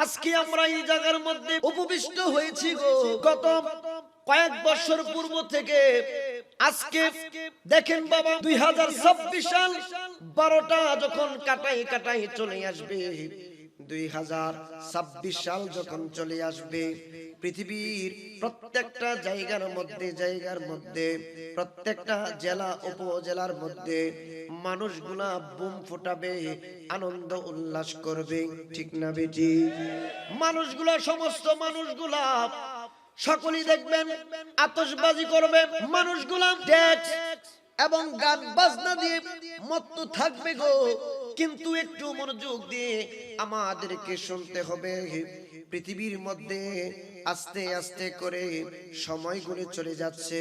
আজকে আমরা এই জায়গার মধ্যে উপবিষ্ট হয়েছি গো। গত কয়েক বছর পূর্ব থেকে আজকে দেখেন বাবা 2026 সাল 12টা যখন কাটাই চলে আসবে, 2026 সাল যখন চলে আসবে, পৃথিবীর প্রত্যেকটা জায়গার মধ্যে প্রত্যেকটা জেলা উপজেলার মধ্যে মানুষগুলা বুম ফুটাবে, আনন্দ উল্লাস করবে, ঠিক না বেটি? মানুষগুলা, সমস্ত মানুষগুলা সকলেই দেখবেন আতশবাজি করবে, মানুষগুলা ডেক্স এবং গান বাজনা দিয়ে মত্ত থাকবে গো। কিন্তু একটু মনোযোগ দিয়ে আমাদেরকে শুনতে হবে, পৃথিবীর মধ্যে আস্তে আস্তে করে সময়গুলো চলে যাচ্ছে,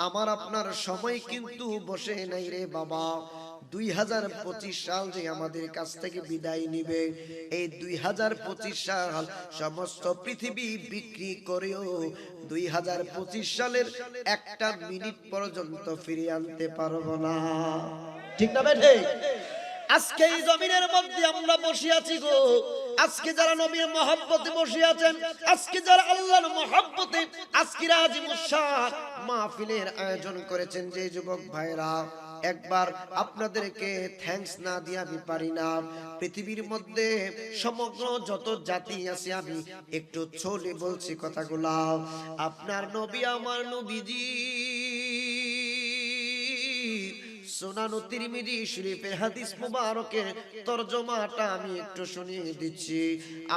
আমার আপনার সময় কিন্তু বসে নাই রে বাবা। 2025 সাল যে আমাদের কাছ থেকে বিদায় নিবে, এই 2025 সাল সমস্ত পৃথিবী বিক্রি করেও 2025 সালের একটা মিনিট পর্যন্ত ফিরিয়ে আনতে পারবো না, ঠিক না বেঠে? আজকে এই জমিনের মধ্যে আমরা বসে আছি গো। আজকে যারা নবীর মহব্বতে বসে আছেন, আজকে যারা আল্লাহর মহব্বতে আজকে আজিমুসার মাহফিলের আয়োজন করেছেন, যে যুবক ভাইরা, একবার আপনাদেরকে থ্যাঙ্কস না দিয়ে আমি পারি না। পৃথিবীর মধ্যে সমগ্র যত জাতি আছে, আমি একটু ছোলে বলছি কথাগুলা। আপনার নবী, আমার নবীজি সুনান তিরমিজি শরীফের হাদিস মুবারকের তরজমাটা আমি একটু শুনিয়ে দিচ্ছি।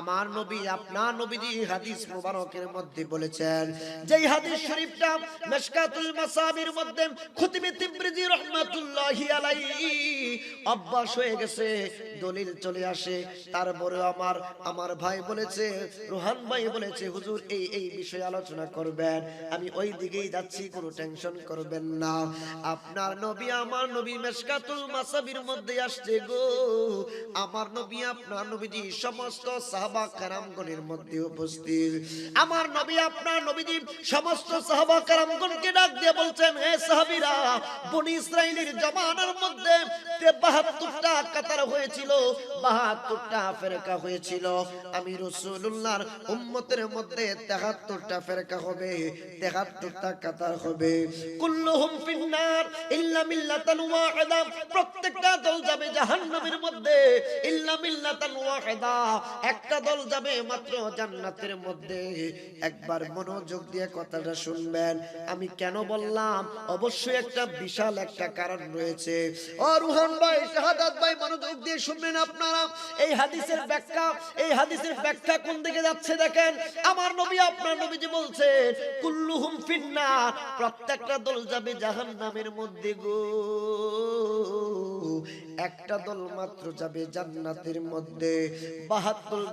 আমার নবী, আপনার নবীজি হাদিস মুবারকের মধ্যে বলেছেন, যেই হাদিস শরীফটা মিশকাতুল মাসাবির মধ্যে খতিবে তিরমিজি রাহমাতুল্লাহি আলাইহি অভ্যাস হয়ে গেছে, দলিল চলে আসে, তারপরে আমার ভাই বলেছে, রোহান ভাই বলেছে, হুজুর এই বিষয়ে আলোচনা করবেন, আমি ওই দিকেই যাচ্ছি, কোনো টেনশন করবেন না। আপনার নবী, আমার নবী মিশকাতুল মাসাবির মধ্যে আসছে গো। আমার নবী, আপনার নবীজি সমস্ত সাহাবা কেরামগণের মধ্যে উপস্থিত। আমার নবী, আপনার নবীজি সমস্ত সাহাবা কেরামগণকে ডাক দিয়ে বলছেন, হে সাহাবীরা, বনি ইসরাইলের জমানার মধ্যে 72টা কাতার হয়েছিল, 72টা ফেরকা হয়েছিল। আমি রাসূলুল্লাহর উম্মতের মধ্যে 73টা ফেরকা হবে, 73টা কাতার হবে। কুল্লুহুম ফিন্নার ইল্লা মিল্লাতান ওয়াহিদা, প্রত্যেকটা দল যাবে জাহান্নামের মধ্যে, ইল্লা মিল্লাতান ওয়াহিদা, একটা দল যাবে মাত্র জান্নাতের মধ্যে। একবার মনোযোগ দিয়ে কথাটা শুনবেন, আমি কেন বললাম, অবশ্যই একটা বিশাল একটা কারণ রয়েছে। ও রুহান ভাই, শাহাদাত ভাই, মনোযোগ দিয়ে শুনবেন আপনারা। এই হাদিসের ব্যাখ্যা কোন দিকে যাচ্ছে দেখেন। আমার নবী, আপনার নবীজি বলছেন, কুল্লুহুম ফিন্নার, প্রত্যেকটা দল যাবে জাহান্নামের মধ্যে গো, একটা দল মাত্র যাবে জান্নাতের মধ্যে। 72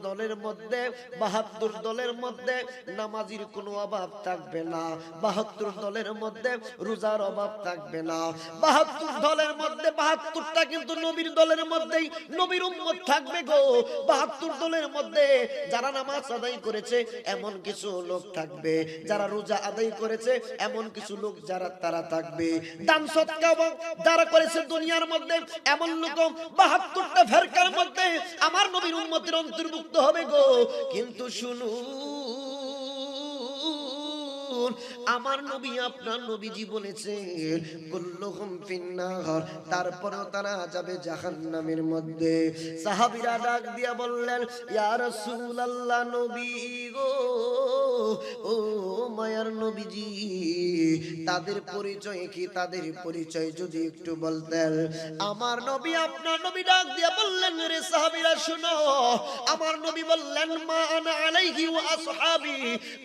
দলের মধ্যে নামাজির কোনো অভাব থাকবে না, 72 দলের মধ্যে রোজার অভাব থাকবে না, 72 দলের মধ্যে 72টা কিন্তু নবীর দলের মধ্যেই নবীর উম্মত থাকবে গো। 72 দলের মধ্যে যারা নামাজ আদায় করেছে এমন কিছু লোক থাকবে, যারা রোজা আদায় করেছে এমন কিছু লোক তারা থাকবে, দান সদকা যারা করেছে দুনিয়ার মধ্যে এমন লোক 72টা ফেরকার মধ্যে আমার নবীর উম্মতের অন্তর্ভুক্ত হবে গো। কিন্তু শুনুন, আমার নবী, আপনার নবীজি বলেছেন, কুল্লুহুম ফিন্নার, তারপরেও তারা যাবে জাহান্নামের মধ্যে। সাহাবীরা ডাক দিয়া বললেন, ইয়া রাসূলুল্লাহ, নবী গো, ও মায়ার নবীজি, তাদের পরিচয় কি, তাদের পরিচয় যদি একটু বলতেন। আমার নবী, আপনার নবী ডাক দিয়া বললেন, রে সাহাবীরা শুনো, আমার নবী বললেন, মা আনা আলাইহি ওয়া আসহাবি,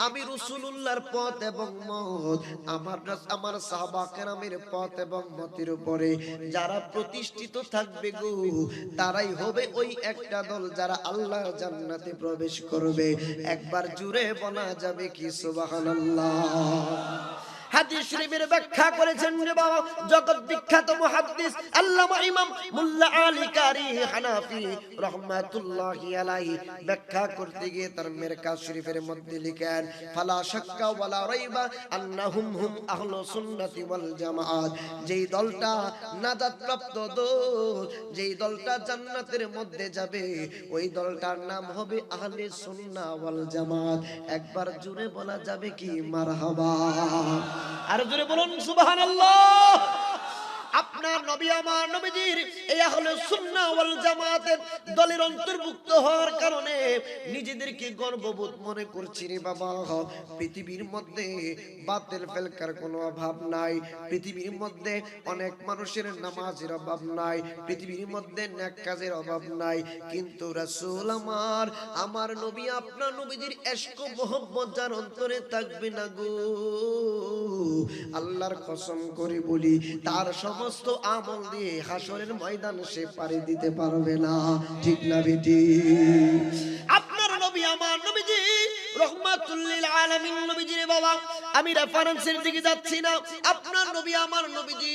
আমি রাসূলুল্লাহর পথ এবং মত, আমার সাহাবা কেরামের পথ এবং মতের উপরে যারা প্রতিষ্ঠিত থাকবে গো, তারাই হবে ওই একটা দল যারা আল্লাহর জান্নাতে প্রবেশ করবে। একবার জুড়ে বলা যাবে কি সুবহানাল্লাহ? হাদিস শরীফের ব্যাখ্যা করেছেন রে বাবা জগৎ বিখ্যাত মুহাদ্দিস আল্লামা ইমাম মুল্লা আলী কারি হানাফি রাহমাতুল্লাহি আলাইহি ব্যাখ্যা করতে গিয়ে তার মিরকাত শরীফের মধ্যে লিখেন ফালা শাক্কা ওয়ালা রাইবা আন্নাহুম হুম আহলুস সুন্নাতি ওয়াল জামাআত, যেই দলটা নাজাত প্রাপ্ত দল, যেই দলটা জান্নাতের মধ্যে যাবে ওই দলটার নাম হবে আহলে সুন্নাহ ওয়াল জামাত। একবার জোরে বলা যাবে কি মারহাবা? আর জোরে বলুন সুবহানাল্লাহ। আপনার নবী আমার নবীজির এই আহলে সুন্নাহ ওয়াল জামাতের দলের অন্তর্ভুক্ত হওয়ার কারণে নিজেদেরকে গর্ববোধ মনে করছি রে বাবা। পৃথিবীর মধ্যে বাতিল ফেলকার কোনো অভাব নাই, পৃথিবীর মধ্যে অনেক মানুষের নামাজের অভাব নাই, পৃথিবীর মধ্যে নেক কাজের অভাব নাই, কিন্তু রাসূল আমার নবী আপনার নবীজির ইশক মোহব্বত যার অন্তরে থাকবে না গো, আল্লাহর কসম করে বলি তার সমস্ত আমল দিয়ে হাসরের ময়দান সে পাড়ি দিতে পারবে না। ঠিক না বেটি? আপনার নবী আমার নবীজি রহমাতুল লিল আলামিন নবীজি রে বাবা, আমি রেফারেন্সের দিকে যাচ্ছি না। আপনার নবী আমার নবীজি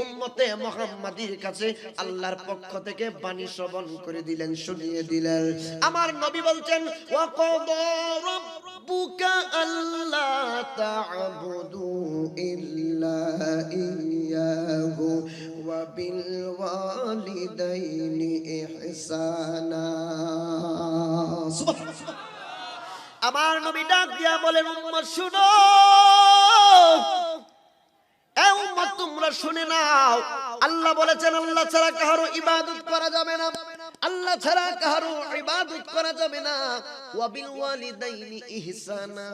উম্মতে মুহাম্মাদির কাছে আল্লাহর পক্ষ থেকে বাণী শ্রবণ করে দিলেন, শুনিয়ে দিলেন। আমার নবী বলছেন ওয়া কাদা রাব্বুকা আল্লা তা'বুদু ইল্লা ইয়াহু ওয়া বিল ওয়ালিদাইনি ইহসানা। সুবহানাল্লাহ। আমার নবী ডাক দিয়া বলেন উম্মত শুনো, এ উম্মত তোমরা শুনে নাও, আল্লাহ বলেছেন আল্লাহ ছাড়া কারো ইবাদত করা যাবে না, আল্লাহ ছাড়া কারো ইবাদত করা যাবে না। ওয়া বিল ওয়ালিদাইনি ইহসানা,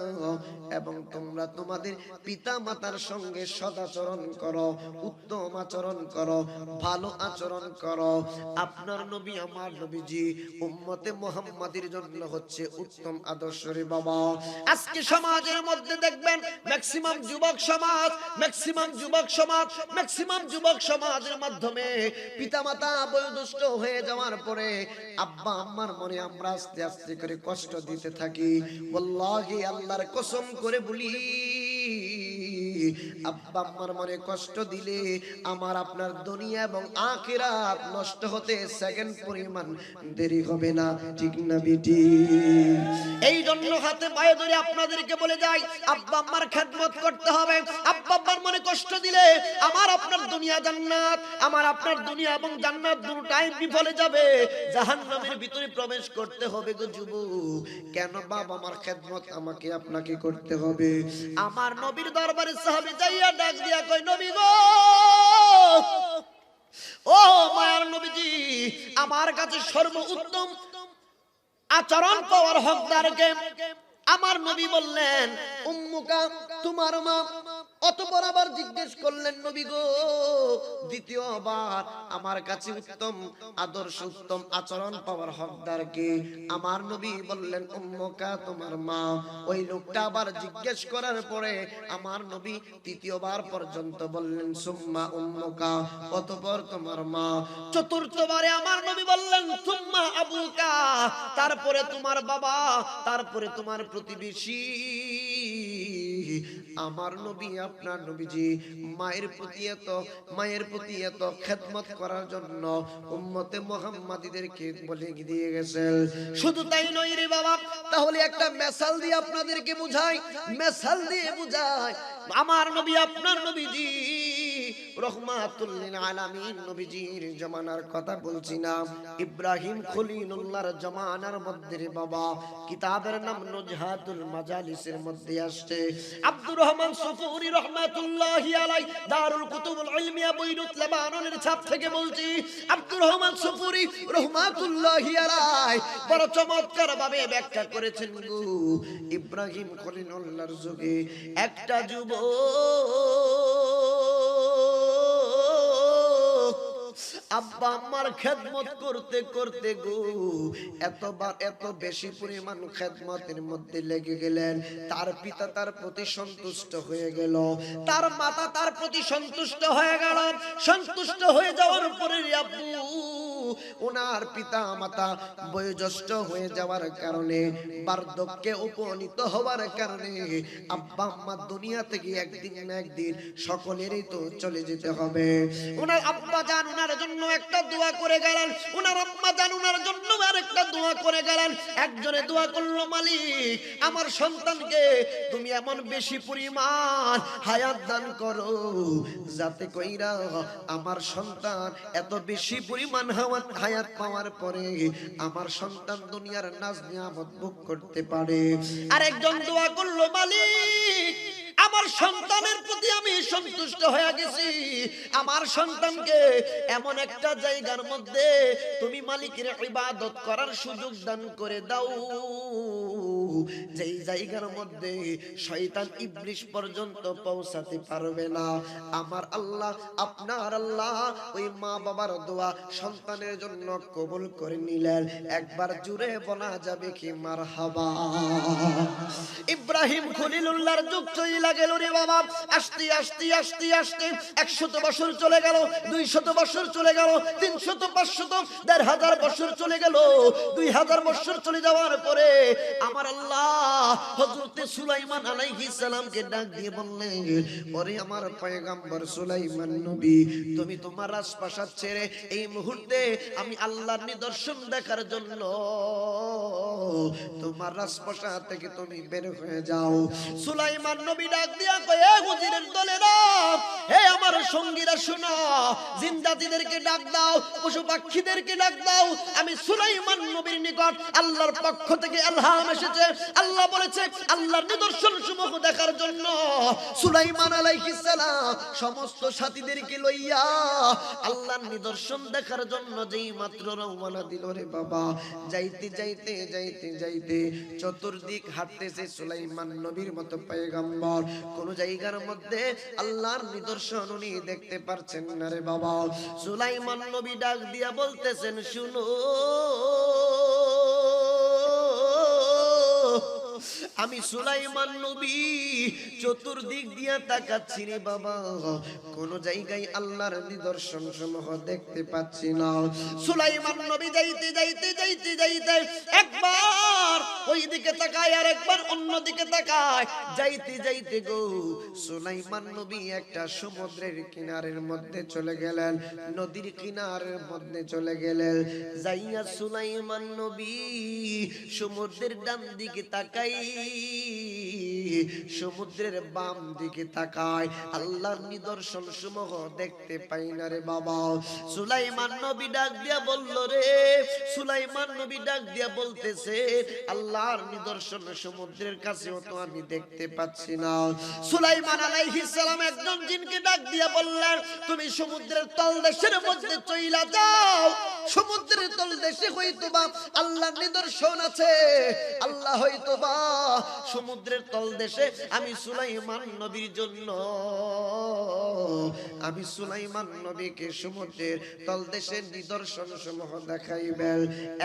এবং তোমরা তোমাদের পিতা মাতার সঙ্গে সদাচরণ করো, উত্তম আচরণ করো, ভালো আচরণ করো। আপনার নবী আমার নবীজি উম্মতে মুহাম্মাদির জন্য হচ্ছে উত্তম আদর্শ রে বাবা। আজকে সমাজের মধ্যে দেখবেন ম্যাক্সিমাম যুবক সমাজ, ম্যাক্সিমাম যুবক সমাজের মাধ্যমে পিতামাতা বয়োজ্যেষ্ঠ হয়ে যাওয়ার পরে আব্বা আম্মার মনে আমরা আস্তে আস্তে করে কষ্ট দিতে থাকি। ওয়াল্লাহি আল্লাহর কসম করে বলি, আব্বা আম্মার মনে কষ্ট দিলে আমার আপনার দুনিয়া এবং আখিরাত নষ্ট হতে সেকেন্ড পরিমাণ দেরি হবে না। ঠিক না বেটি? এই জন্য হাতে পায়ে ধরে আপনাদেরকে বলে যাই আব্বা আম্মার খেদমত করতে হবে। আব্বা আম্মার মনে কষ্ট দিলে আমার আপনার দুনিয়া জান্নাত, আমার আপনার দুনিয়া এবং জান্নাত দুটোই বিফলে যাবে, জাহান্নামের ভিতরে প্রবেশ করতে হবে গো যুবক। কেন বাবা আমার খেদমত আমাকে আপনাকে করতে হবে? আমার নবীর দরবারে সাহাবী যাইয়া ডাক দিয়া কই নবী গো, ও মায়ার নবীজি, আমার কাছে সর্বোত্তম আচরণ পাওয়ার হকদার কে? আমার নবী বললেন উম্মুকা, তোমার মা। অতঃপর আবার জিজ্ঞেস করলেন নবী গো, দ্বিতীয়বার আমার কাছে উত্তম আদর্শ উত্তম আচরণ পাওয়ার হকদার কে? আমার নবী বললেন উম্মুকা, তোমার মা। ওই লোকটা আবার জিজ্ঞেস করার পরে আমার নবী তৃতীয়বার পর্যন্ত বললেন সুম্মা উম্মুকা, অতঃপর তোমার মা। চতুর্থবারে আমার নবী বললেন সুম্মা আবুকা, তারপরে তোমার বাবা, তারপরে তোমার প্রতিবেশী। আমার নবী আপনার নবীজি মায়ের প্রতি এত খেদমত করার জন্য উম্মতে মুহাম্মাদীদেরকে বলে দিয়ে গেছেন। শুধু তাই নয় রে বাবা, তাহলে একটা মেসাল দিয়ে আপনাদেরকে বুঝাই, আমার নবী আপনার নবীজি রহমাতুল লিল আলামিন নবীজির জামানার কথা বলছি না, ইব্রাহিম খলিলুল্লাহর জামানার মধ্যে রে বাবা, কিতাবের নাম নুজহাতুল মাজালিসের মধ্যে আসছে আব্দুর রহমান সফুরি রহমাতুল্লাহি আলাইহি দারুল কুতুবুল ইলমিয়া বৈরুত লেবাননের ছাপ থেকে বলছি, আব্দুর রহমান সফুরি রহমাতুল্লাহি আলাইহি বড় চমৎকার ভাবে ব্যাখ্যা করেছেন গো। ইব্রাহিম খলিলুল্লাহর যুগে একটা যুবক আব্বা আম্মার খেদমত করতে করতে গো এত বেশি পরিমাণ খেদমতের মধ্যে লেগে গেলেন, তার পিতা তার প্রতি সন্তুষ্ট হয়ে গেল, তার মাতা তার প্রতি সন্তুষ্ট হয়ে গেল। সন্তুষ্ট হয়ে যাওয়ার পরে আব্বু ওনার পিতা মাতা বয়োজ্যেষ্ঠ হয়ে যাওয়ার কারণে, বার্ধক্যে উপনীত হওয়ার কারণে আব্বা আম্মা দুনিয়া থেকে একদিন না একদিন সকলেরই তো চলে যেতে হবে। ওনার আব্বা জান ওনার জন্য একটা দোয়া করে গেলেন, ওনার আম্মা জান ওনার জন্য আরেকটা দোয়া করে গেলেন। একজনে দোয়া করলো, মালিক আমার সন্তানকে তুমি এমন বেশি পরিমাণ হায়াত দান করো যাতে কইরা আমার সন্তান এত বেশি পরিমাণ হায়াত পাওয়ার পরে আমার সন্তান দুনিয়ার নাজ নিয়ামত ভোগ করতে পারে। আরেকজন দোয়া করলো, মালিক আমার সন্তানের প্রতি আমি সন্তুষ্ট হয়ে গেছি, আমার সন্তানকে এমন একটা জায়গার মধ্যে তুমি মালিকের ইবাদত করার সুযোগ দান করে দাও যেই জায়গার মধ্যে শয়তান ইবলিস পর্যন্ত পৌঁছাতে পারবে না। আমার আল্লাহ আপনার আল্লাহ ওই মা বাবার দোয়া সন্তানের জন্য কবুল করে নিলেন। একবার জুড়ে বলা যাবে কি মারহাবা। ইব্রাহিম খলিলুল্লাহর যুগ চলে গেল রে বাবা, আস্তে আস্তে আস্তে আস্তে 100 বছর চলে গেল, 200 বছর চলে গেল, 300 500 1000 বছর চলে গেল। 2000 বছর চলে যাওয়ার পরে আমার আল্লাহ হযরতে সুলাইমান আলাইহিস সালামকে ডাক দিয়ে বললেন, ওরে আমার পয়গম্বর সুলাইমান নবী, তুমি তোমার রাজপ্রাসাদ ছেড়ে এই মুহূর্তে আমি আল্লাহর নিদর্শন দেখার জন্য তোমার রাজপ্রাসাদ থেকে তুমি বের হয়ে যাও। সুলাইমান নবী ডাক দিয়া কয়, এ হুজুরের দলেরা, হে আমার সঙ্গীরা শোনো, জিনজাতিদেরকে ডাক দাও, পশু পাখিদেরকে ডাক দাও, আমি সুলাইমান নবীর নিকট আল্লাহর পক্ষ থেকে ইলহাম এসেছে। আল্লাহ বলেছে আল্লাহর নিদর্শন সমূহ দেখার জন্য সুলাইমান আলাইহিস সালাম সমস্ত সাথীদেরকে লইয়া আল্লাহর নিদর্শন দেখার জন্য যেই মাত্র রওনা দিল রে বাবা, যাইতে যাইতে যাইতে যাইতে চতুর্দিক হাঁটতেছে সুলাইমান নবীর মতো পয়গম্বর, কোন জায়গার মধ্যে আল্লাহর নিদর্শন উনি দেখতে পারছেন না রে বাবা। সুলাইমান নবী ডাক দিয়া বলতেছেন, শুনো আমি সুলাইমান নবী চতুর্দিক দিয়া তাকাচ্ছি রে বাবা, কোন জায়গায় আল্লাহর নিদর্শন সমূহ দেখতে পাচ্ছি না। সুলাইমান নবী যাইতে যাইতে যাইতে যাইতে একবার ওই দিকে তাকায় আর একবার অন্য দিকে তাকায়, যাইতে যাইতে গো সুলাইমান নবী একটা সমুদ্রের কিনারের মধ্যে চলে গেলেন, নদীর কিনারের মধ্যে চলে গেলেন। যাইয়া সুলাইমান নবী সমুদ্রের ডান দিকে তাকাই, সমুদ্রের বাম দিকে তাকায়, আল্লাহর নিদর্শন সমূহ দেখতে পাই না রে বাবা। সুলাইমান নবী ডাক দিয়া বলল রে, সুলাইমান নবী ডাক দিয়া বলতেছে, আল্লাহর নিদর্শন সমুদ্রের কাছেও তো আমি দেখতে পাচ্ছি না। সুলাইমান আলাইহিস সালাম একজন জিনকে ডাক দিয়া বললেন, তুমি সমুদ্রের তলদেশের মধ্যে চইলা যাও, সমুদ্রের তলদেশে হয়তোবা আল্লাহর নিদর্শন আছে, আল্লাহ হয়তোবা সমুদ্রের তলদেশে আমি সুলাইমান নবীর জন্য আমি সুলাইমান নবীকে সমুদ্রের তলদেশের নিদর্শন সমূহ দেখাইবেন।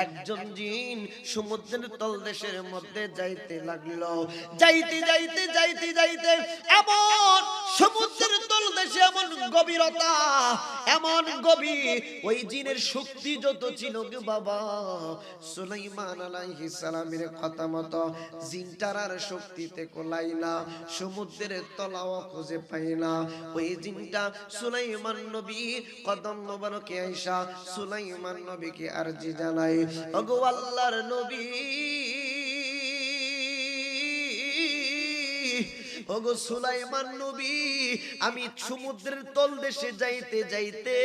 একজন জিন সমুদ্রের তলদেশের মধ্যে যাইতে লাগলো, যাইতে যাইতে যাইতে যাইতে এমন সমুদ্রের তলদেশে এমন গভীরতা, এমন গভীর, ওই জিনের শক্তি যত ছিল গো বাবা, সুলাইমান আলাইহিস সালামের কথা মতো জিনটার আর শক্তিতে কোলাই না, সমুদ্রের তলাও খুঁজে পাই না। ওই জিনটা সুলাইমান নবীর কদম মোবারকে আইসা সুলাইমান নবীকে আরজি জানায়, ওগো আল্লাহর নবী, ওগো সুলাইমান নবী, আমি সমুদ্রের তলদেশে যাইতে যাইতে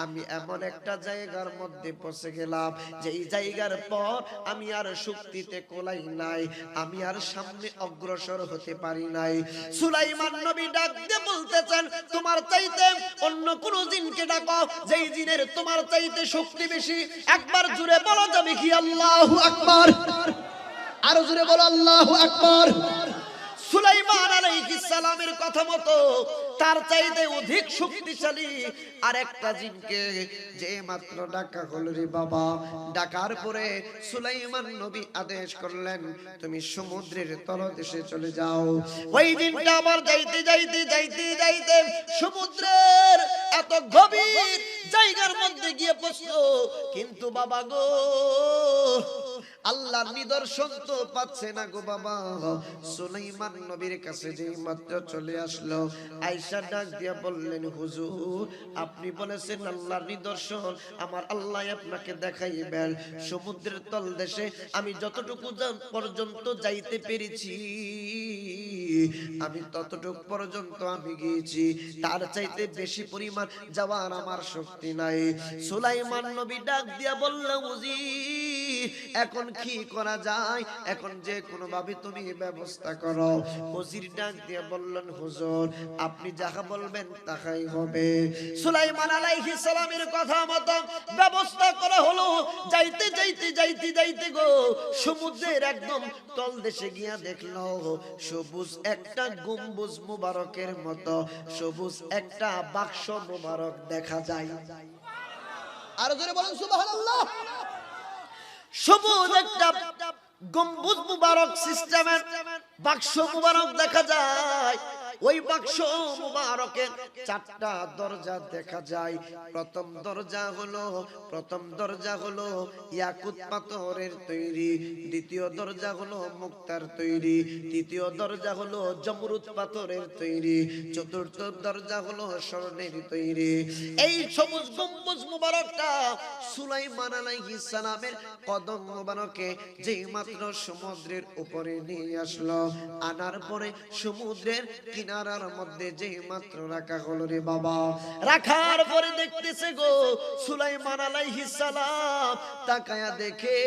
আমি এমন একটা জায়গার মধ্যে পৌঁছে গেলাম, যেই জায়গার পর আমি আর শক্তিতে কোলাই নাই, আমি আর সামনে অগ্রসর হতে পারি নাই। সুলাইমান নবী ডাক দিয়ে বলতেছেন, তোমার চাইতে অন্য কোন জিনকে ডাকো, যেই জিনের তোমার চাইতে শক্তি বেশি। একবার জুড়ে বলা যাবে কি আল্লাহু আকবার, আরো জোরে বলো আল্লাহু আকবার। সুলাইমান আলাইহিস সালামের কথা মতো তার চাইতে অধিক শক্তিশালী আরেকটা জিনকে যে মাত্র ডাকা হলো রে বাবা। ডাকার পরে সুলাইমান নবী আদেশ করলেন, তুমি সমুদ্রের তলদেশে চলে যাও। ওই দিনটা আবার যাইতে যাইতে যাইতে যাইতে সমুদ্রের এত গভীর জায়গার মধ্যে গিয়ে পৌঁছলো, কিন্তু বাবা গো আল্লাহর নিদর্শন তো পাচ্ছে না গো বাবা। সুলাইমান নবীর কাছে যেই মাত্র চলে আসলো, আয়েশা ডাক দিয়া বললেন, হুজুর আপনি বলেছেন আল্লাহর নিদর্শন, আমার আল্লাহ আপনাকে দেখাইবেন। সমুদ্রের তলদেশে আমি যতটুকু পর্যন্ত যাইতে পেরেছি আমি ততটুকু পর্যন্ত আমি গিয়েছি, তার চাইতে বেশি পরিমাণ যাওয়ার আমার শক্তি নাই। সুলাইমান নবী ডাক দিয়া বলল, উজির এখন কি করা যায়? এখন যে কোনো ভাবে তুমি ব্যবস্থা করো। উজির ডাক দিয়া বললেন, হুজুর আপনি যাহা বলবেন তাহাই হবে। সুলাইমান আলাইহিস সালামের কথা মতো ব্যবস্থা করা হলো। যাইতে যাইতে যাইতে যাইতে গো সমুদ্রের একদম তলদেশে গিয়া দেখলো সবুজ একটা গম্বুজ মুবারকের মতো সবুজ একটা বাক্স মুবারক দেখা যায়। আর জোরে বলেন সুবহানাল্লাহ। সবুজ একটা গম্বুজ মুবারক সিস্টেমের বাক্স মুবারক দেখা যায়। ওই বাক্স মুবারকের চারটা দরজা দেখা যায়। প্রথম দরজা হলো ইয়াকুত পাথরের তৈরি, দ্বিতীয় দরজা হলো মুক্তার তৈরি, তৃতীয় দরজা হলো জমরুদ পাথরের তৈরি, চতুর্থ দরজা হলো স্বর্ণের তৈরি। এই সবুজ গম্বুজ মুবারকটা সুলাইমান আলাইহিস সালামের কদম মুবারকে যেই মাত্র সমুদ্রের উপরে নিয়ে আসলো, আনার পরে সমুদ্রের কিনারার মধ্যে যেই মাত্র রাখা হলো রে বাবা, রাখার পরে দেখতেছে গো সুলাইমান আলাইহিস সালাম তাকায়া দেখে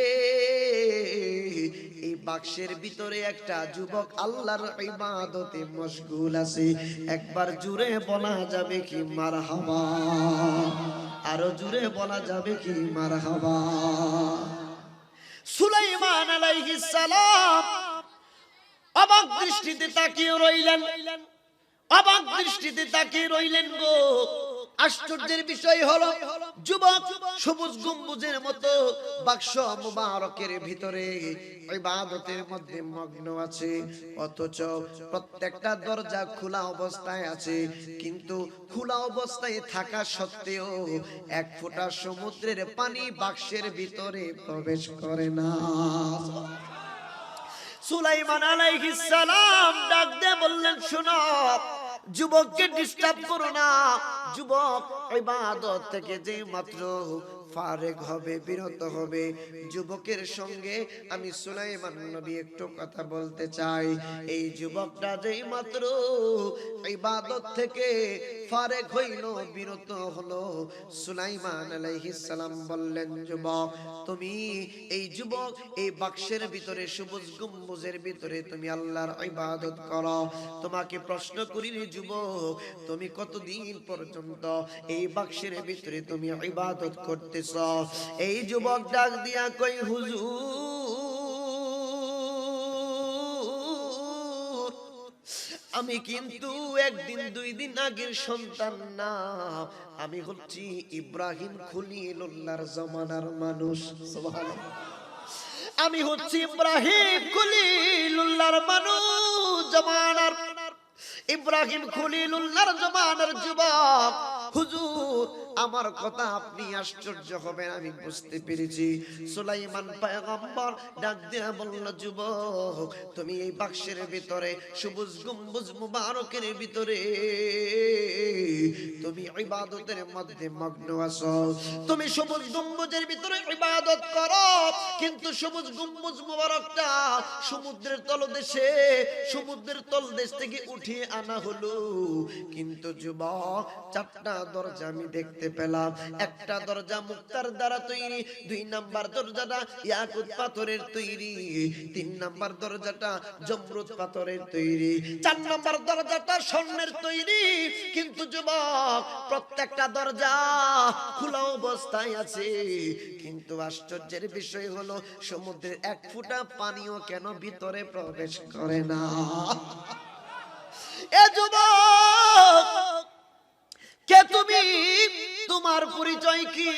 এই বাক্সের ভিতরে একটা যুবক আল্লাহর ইবাদতে মশগুল আছে। একবার জুড়ে বলা যাবে কি মারহাবা? আরো জুড়ে বলা যাবে কি মারহাবা? সুলাইমান আলাইহিস সালাম অবাক দৃষ্টিতে তাকিয়ে রইলেন গো। আশ্চর্যের বিষয় হলো যুবক সবুজ গম্বুজের মতো বাক্স মুবারকের ভিতরে ইবাদতের মধ্যে মগ্ন আছে, অথচ প্রত্যেকটা দরজা খোলা অবস্থায় আছে। কিন্তু খোলা অবস্থায় থাকা সত্ত্বেও এক ফোঁটা সমুদ্রের পানি বাক্সের ভিতরে প্রবেশ করে না। সুলাইমান আলাইহিস সালাম ডাক দিয়ে বললেন, শোনো যুবককে ডিস্টার্ব করো না। যুবক ইবাদত থেকে যে মাত্র ফারেক হবে, বিরত হবে, যুবকের সঙ্গে আমি সুলাইমান নবী একটু কথা বলতে চাই। এই যুবকটা যেই মাত্র ইবাদত থেকে ফারেক হইল, বিরত হলো, সুলাইমান আলাইহিস সালাম বললেন, যুবক তুমি এই যুবক এই বাক্সের ভিতরে সবুজ গম্বুজের ভিতরে তুমি আল্লাহর ইবাদত করো। তোমাকে প্রশ্ন করি রে যুবক, তুমি কতদিন পর্যন্ত এই বাক্সের ভিতরে তুমি ইবাদত করতেছ? এই যুবক ডাক দিয়া কই, হুজুর আমি কিন্তু একদিন দুই দিন আগের সন্তান না, আমি হচ্ছি ইব্রাহিম খলিলুল্লাহর জমানার মানুষ। সুবহানাল্লাহ। আমি হচ্ছি ইব্রাহিম খলিলুল্লাহর মানুষ জমানার, ইব্রাহিম খলিলুল্লাহর জমানার যুবক। হুজুর আমার কথা আপনি আশ্চর্য হবেন, আমি বুঝতে পেরেছি। সুলাইমান পয়গম্বর ডাক দিয়া বলল, যুবক তুমি এই বাক্সের ভিতরে সবুজ গম্বুজ মুবারকের ভিতরে তুমি ইবাদতের মধ্যে মগ্ন আছো। তুমি সবুজ গম্বুজের ভিতরে ইবাদত করো, কিন্তু সবুজ গম্বুজ মুবারকটা সমুদ্রের তলদেশে, সমুদ্রের তলদেশ থেকে উঠিয়ে আনা হলো। কিন্তু যুবক চারটা দরজা আমি দেখতে পেলাম। একটা দরজা মুক্তার দ্বারা তৈরি, 2 নাম্বার দরজাটা ইয়াকুত পাথরের তৈরি, 3 নাম্বার দরজাটা জমরুদ পাথরের তৈরি, 4 নাম্বার দরজাটা স্বর্ণের তৈরি। কিন্তু যুবক, প্রত্যেকটা দরজা খোলা অবস্থায় আছে, কিন্তু আশ্চর্যের বিষয় হলো সমুদ্রের 1 ফোঁটা পানিও কেন ভিতরে প্রবেশ করে না। এ যুবক, কে তুমি? তোমার পরিচয় কি?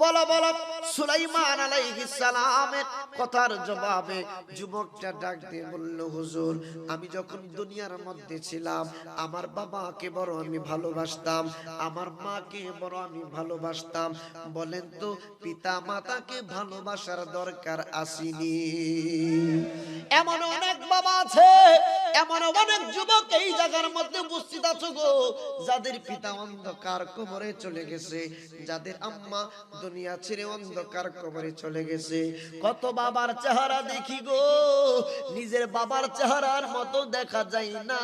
বলো বলো। সুলাইমান আলাইহিস সালামের কথার জবাবে যুবকটা ডাক দিয়ে বলল, হুজুর, আমি যখন দুনিয়ার মধ্যে ছিলাম আমার বাবাকে বড় আমি ভালোবাসতাম, আমার মাকে বড় আমি ভালোবাসতাম। বলেন তো, পিতা মাতাকে ভালোবাসার দরকার আসেনি? এমন অনেক বাবা আছে, এমন অনেক যুবক এই জায়গার মধ্যে উপস্থিত আছো গো, যাদের পিতা অন্ধকার কবরে চলে গেছে, যাদের আম্মা দুনিয়া ছেড়ে অন্ধকার কবরে চলে গেছে। কত বাবার চেহারা দেখি গো, নিজের বাবার চেহারার মতো দেখা যায় না।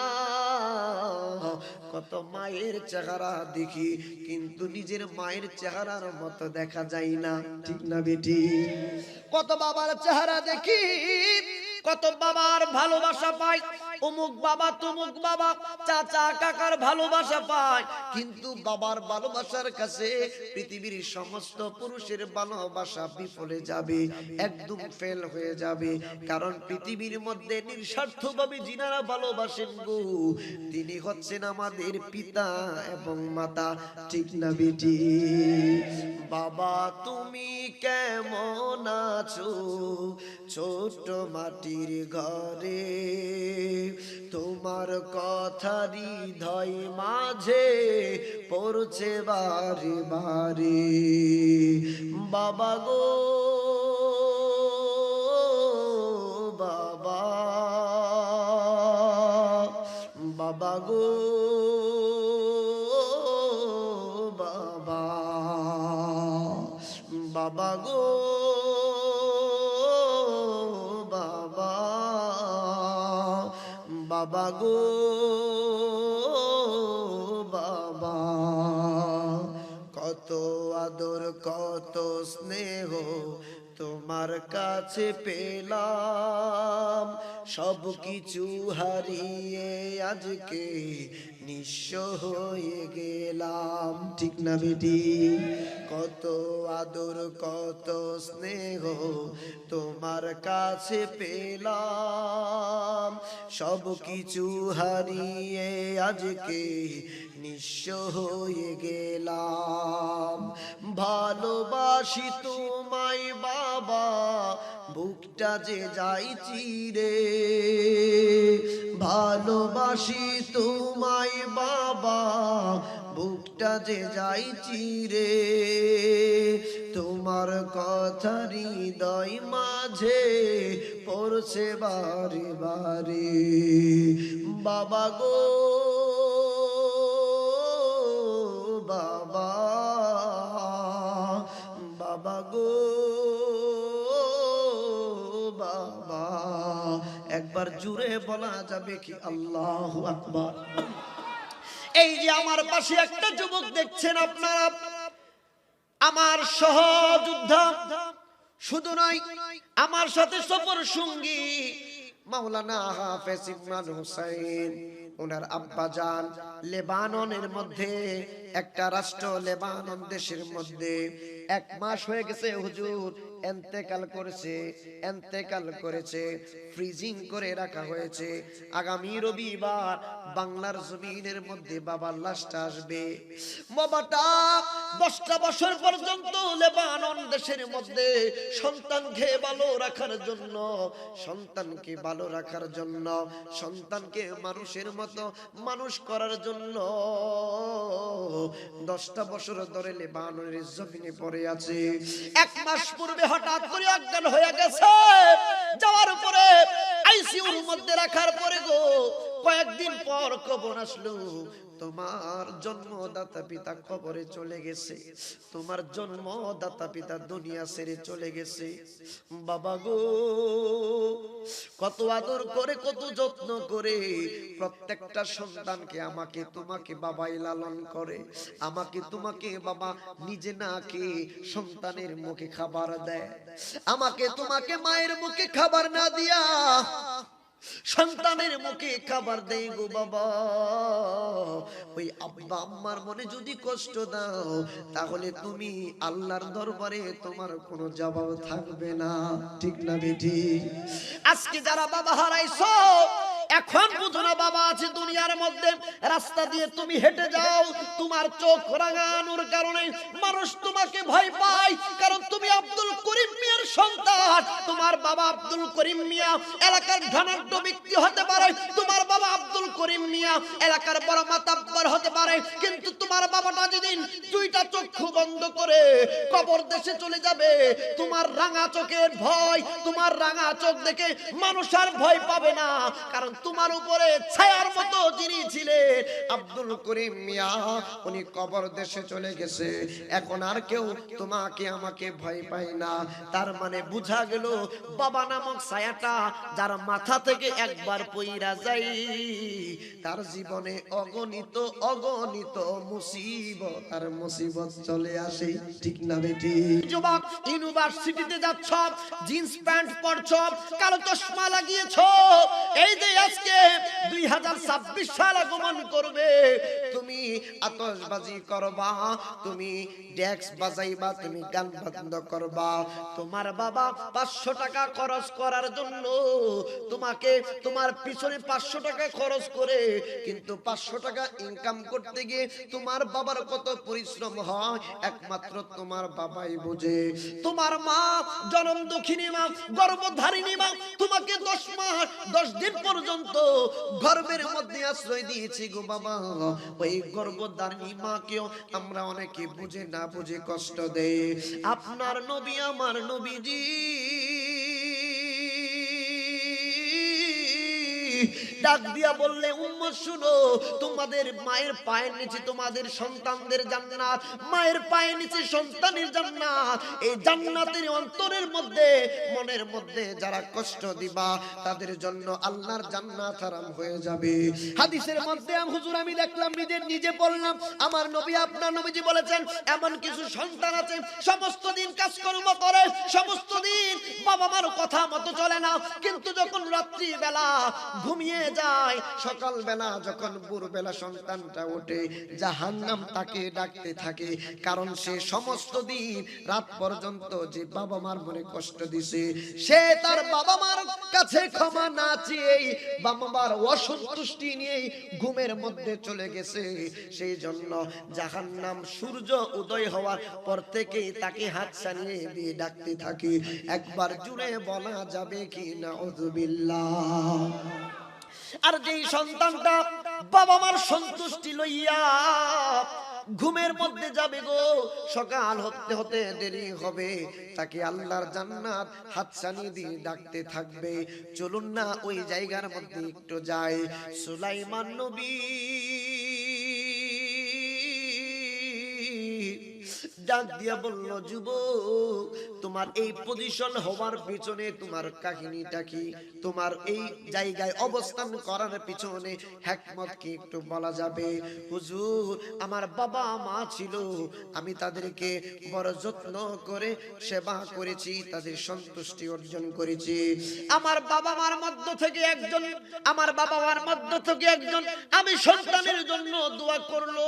কত মায়ের চেহারা দেখি, কিন্তু নিজের মায়ের চেহারার মতো দেখা যায় না। ঠিক না বেটি? কত বাবার চেহারা দেখি, কত বাবার ভালোবাসা পাই, অমুক বাবা তমুক বাবা, চাচা কাকার ভালোবাসা পায়, কিন্তু বাবার ভালোবাসার কাছে পৃথিবীর সমস্ত পুরুষের ভালোবাসা বিফলে যাবে, একদম ফেল হয়ে যাবে। কারণ পৃথিবীর মধ্যে নিঃস্বার্থভাবে যিনারা ভালোবাসেন গো, তিনি হচ্ছেন আমাদের পিতা এবং মাতা। ঠিক না বেটি? বাবা তুমি কেমন আছো ছোট মাটির ঘরে, তোমার কথা হৃদয় মাঝে পড়ছে বারে বারে। বাবা গো বাবা, বাবা গো বাবা, বাবা গো বাবা, বাবা গো বাবা। কত আদর কত স্নেহ তোমার কাছে পেলাম, সব কিছু হারিয়ে আজকে নিঃস্ব হয়ে গেলাম। ঠিক না বেটি? কত আদর কত স্নেহ তোমার কাছে পেলাম, সব কিছু হারিয়ে আজকে নিঃস্ব হয়ে গেলাম। ভালোবাসি তোমায় বাবা, বুকটা যে যাই চিরে, ভালোবাসি তোমায় বাবা, বুকটা যে যাই চিরে, তোমার কথা হৃদয় মাঝে পড়ছে বারে বারে। বাবা গো বাবা, বাবা গো বাবা। একবার জুড়ে বলা যাবে কি আল্লাহু আকবার? এই যে আমার পাশে একটা যুবক দেখছেন আপনারা, আমার সহযোদ্ধা, শুধু নয় আমার সাথে সফর সঙ্গী মাওলানা হাফেজ ইমরান হোসেন। ওনার আব্বা জান লেবাননের মধ্যে, একটা রাষ্ট্র লেবানন দেশের মধ্যে 1 মাস হয়ে গেছে হুজুর এন্তেকাল করেছে, ফ্রিজিং করে রাখা হয়েছে। আগামী রবিবার বাংলার জমিনের মধ্যে বাবার লাশটা আসবে। বাবাটা 10টা বছর পর্যন্ত লেবানন দেশের মধ্যে সন্তানকে ভালো রাখার জন্য, সন্তানকে ভালো রাখার জন্য, সন্তানকে মানুষের মতো মানুষ করার জন্য 10টা বছর ধরে লেবাননের জমিনে পড়ে আছে। 1 মাস পূর্বে হঠাৎ করে অজ্ঞান হয়ে গেছে। যাওয়ার পরে আইসিইউর মধ্যে রাখার পরে গো কয়েকদিন পর খবর আসলো তোমার জন্মদাতা পিতা কবরে চলে গেছে, তোমার জন্মদাতা পিতা দুনিয়া ছেড়ে চলে গেছে। বাবা গো, কত আদর করে কত যত্ন করে প্রত্যেকটা সন্তানকে আমাকে তোমাকে বাবাই লালন করে, আমাকে তোমাকে বাবা নিজে না খেয়ে সন্তানের মুখে খাবার দেয়, আমাকে তোমাকে মায়ের মুখে খাবার না দিয়া সন্তানের মুখে খাবার দেই গো বাবা। ওই আব্বা আম্মার মনে যদি কষ্ট দাও তাহলে তুমি আল্লাহর দরবারে তোমার কোনো জবাব থাকবে না, ঠিক না বেটি? আজকে যারা বাবা হারাইছো এখন বুঝো না বাবা আছে দুনিয়ার মধ্যে। রাস্তা দিয়ে তুমি হেঁটে যাও, তোমার চোখ রাঙানোর কারণে মানুষ তোমাকে ভয় পায়, কারণ তুমি আব্দুল করিম মিয়ার সন্তান। তোমার বাবা আব্দুল করিম মিয়া এলাকার ধনাঢ্য ব্যক্তি হতে পারে, তোমার বাবা আব্দুল করিম মিয়া এলাকার বড় মাতাব্বর হতে পারে, কিন্তু তোমার বাবাটা যেদিন দুইটা চক্ষু বন্ধ করে কবর দেশে চলে যাবে, তোমার রাঙা চোখের ভয়, তোমার রাঙা চোখ দেখে মানুষ আর ভয় পাবে না, কারণ তোমার উপরে ছায়ার মতো যিনি ছিলেন আব্দুল করিম মিয়া, উনি কবর দেশে চলে গেছে। এখন আর কেউ তোমাকে আমাকে ভয় পায় না। তার মানে বুঝা গেল বাবা নামক ছায়াটা যার মাথা থেকে একবার পইরা যায় তার জীবনে অগণিত অগণিত মুসিবত আর মুসিবত চলে আসে, ঠিক না বেটি? যুবক ইউনিভার্সিটিতে যাচ্ছ, জিন্স প্যান্ট পরছ, কালো চশমা লাগিয়েছ, এই যে আজকে 2026 সাল আগমন করবে, তুমি আতশবাজি করবা, তুমি ডেক্স বাজাইবা, তুমি গান বাজনা করবা। তোমার বাবা 500 টাকা খরচ করার জন্য তোমাকে তোমার পিছনে 500 টাকা খরচ করে, কিন্তু 500 টাকা ইনকাম করতে গিয়ে তোমার বাবার কত পরিশ্রম হয় একমাত্র তোমার বাবাই বোঝে। তোমার মা জনম দুঃখিনী মা, গর্ভধারিণী মা, তোমাকে 10 মাস 10 দিন পর্যন্ত গর্ভের মধ্যে আশ্রয় দিয়েছি গো বাবা। ওই গর্ভধারিণী মাকেও আমরা অনেকে বুঝে না বুঝে কষ্ট দেই। আপনার নবী আমার নবীজি ডাক দিয়া বললে, উম্মত শুনো, তোমাদের মায়ের পায়ের নিচে তোমাদের সন্তানদের জান্নাত, মায়ের পায়ের নিচে সন্তানের জান্নাত। এই জান্নাতের অন্তরের মধ্যে মনের মধ্যে যারা কষ্ট দিবা তাদের জন্য আল্লাহর জান্নাত হারাম হয়ে যাবে। হাদিসের মধ্যে হুজুর আমি দেখলাম, নিজে পড়লাম, আমার নবী আপনার নবীজি বলেছেন এমন কিছু সন্তান আছে সমস্ত দিন কাজকর্ম করে, সমস্ত দিন বাবা মার কথা মতো চলে না, কিন্তু যখন রাত্রি বেলা ঘুমিয়ে যায়, সকাল বেলা যখন ভোরবেলা সন্তানটা ওঠে জাহান্নাম তাকে ডাকতে থাকে, কারণ সে সমস্ত দিন রাত পর্যন্ত যে বাবা মার মনে কষ্ট দিছে, সে তার বাবা মার কাছে ক্ষমা না চেয়ে বাবা মার অসন্তুষ্টি নিয়ে ঘুমের মধ্যে চলে গেছে। সেই জন্য জাহান্নাম সূর্য উদয় হওয়ার পর থেকেই তাকে হাত ছাড়িয়ে দিয়ে ডাকতে থাকে। একবার জুড়ে বলা যাবে কি নাউযুবিল্লাহ। আর যেই সন্তানটা বাবা মার সন্তুষ্টি লইয়া ঘুমের মধ্যে যাবে গো, সকাল হতে হতে দেরি হবে, তাকে আল্লাহর জান্নাত হাতছানি দিয়ে ডাকতে থাকবে। চলুন না ওই জায়গার মধ্যে একটু যাই। সুলাইমান নবী ডাক দিয়া বলল, যুবক, তোমার এই পজিশন হওয়ার পিছনে তোমার কাহিনীটা কি? তোমার এই জায়গায় অবস্থান করার পিছনে হিকমত কি একটু বলা যাবে? হুজুর, আমার বাবা মা ছিল, আমি তাদেরকে বড় যত্ন করে সেবা করেছি, তাদের সন্তুষ্টি অর্জন করেছি। আমার বাবা মার মধ্য থেকে একজন আমি সন্তানের জন্য দোয়া করলো,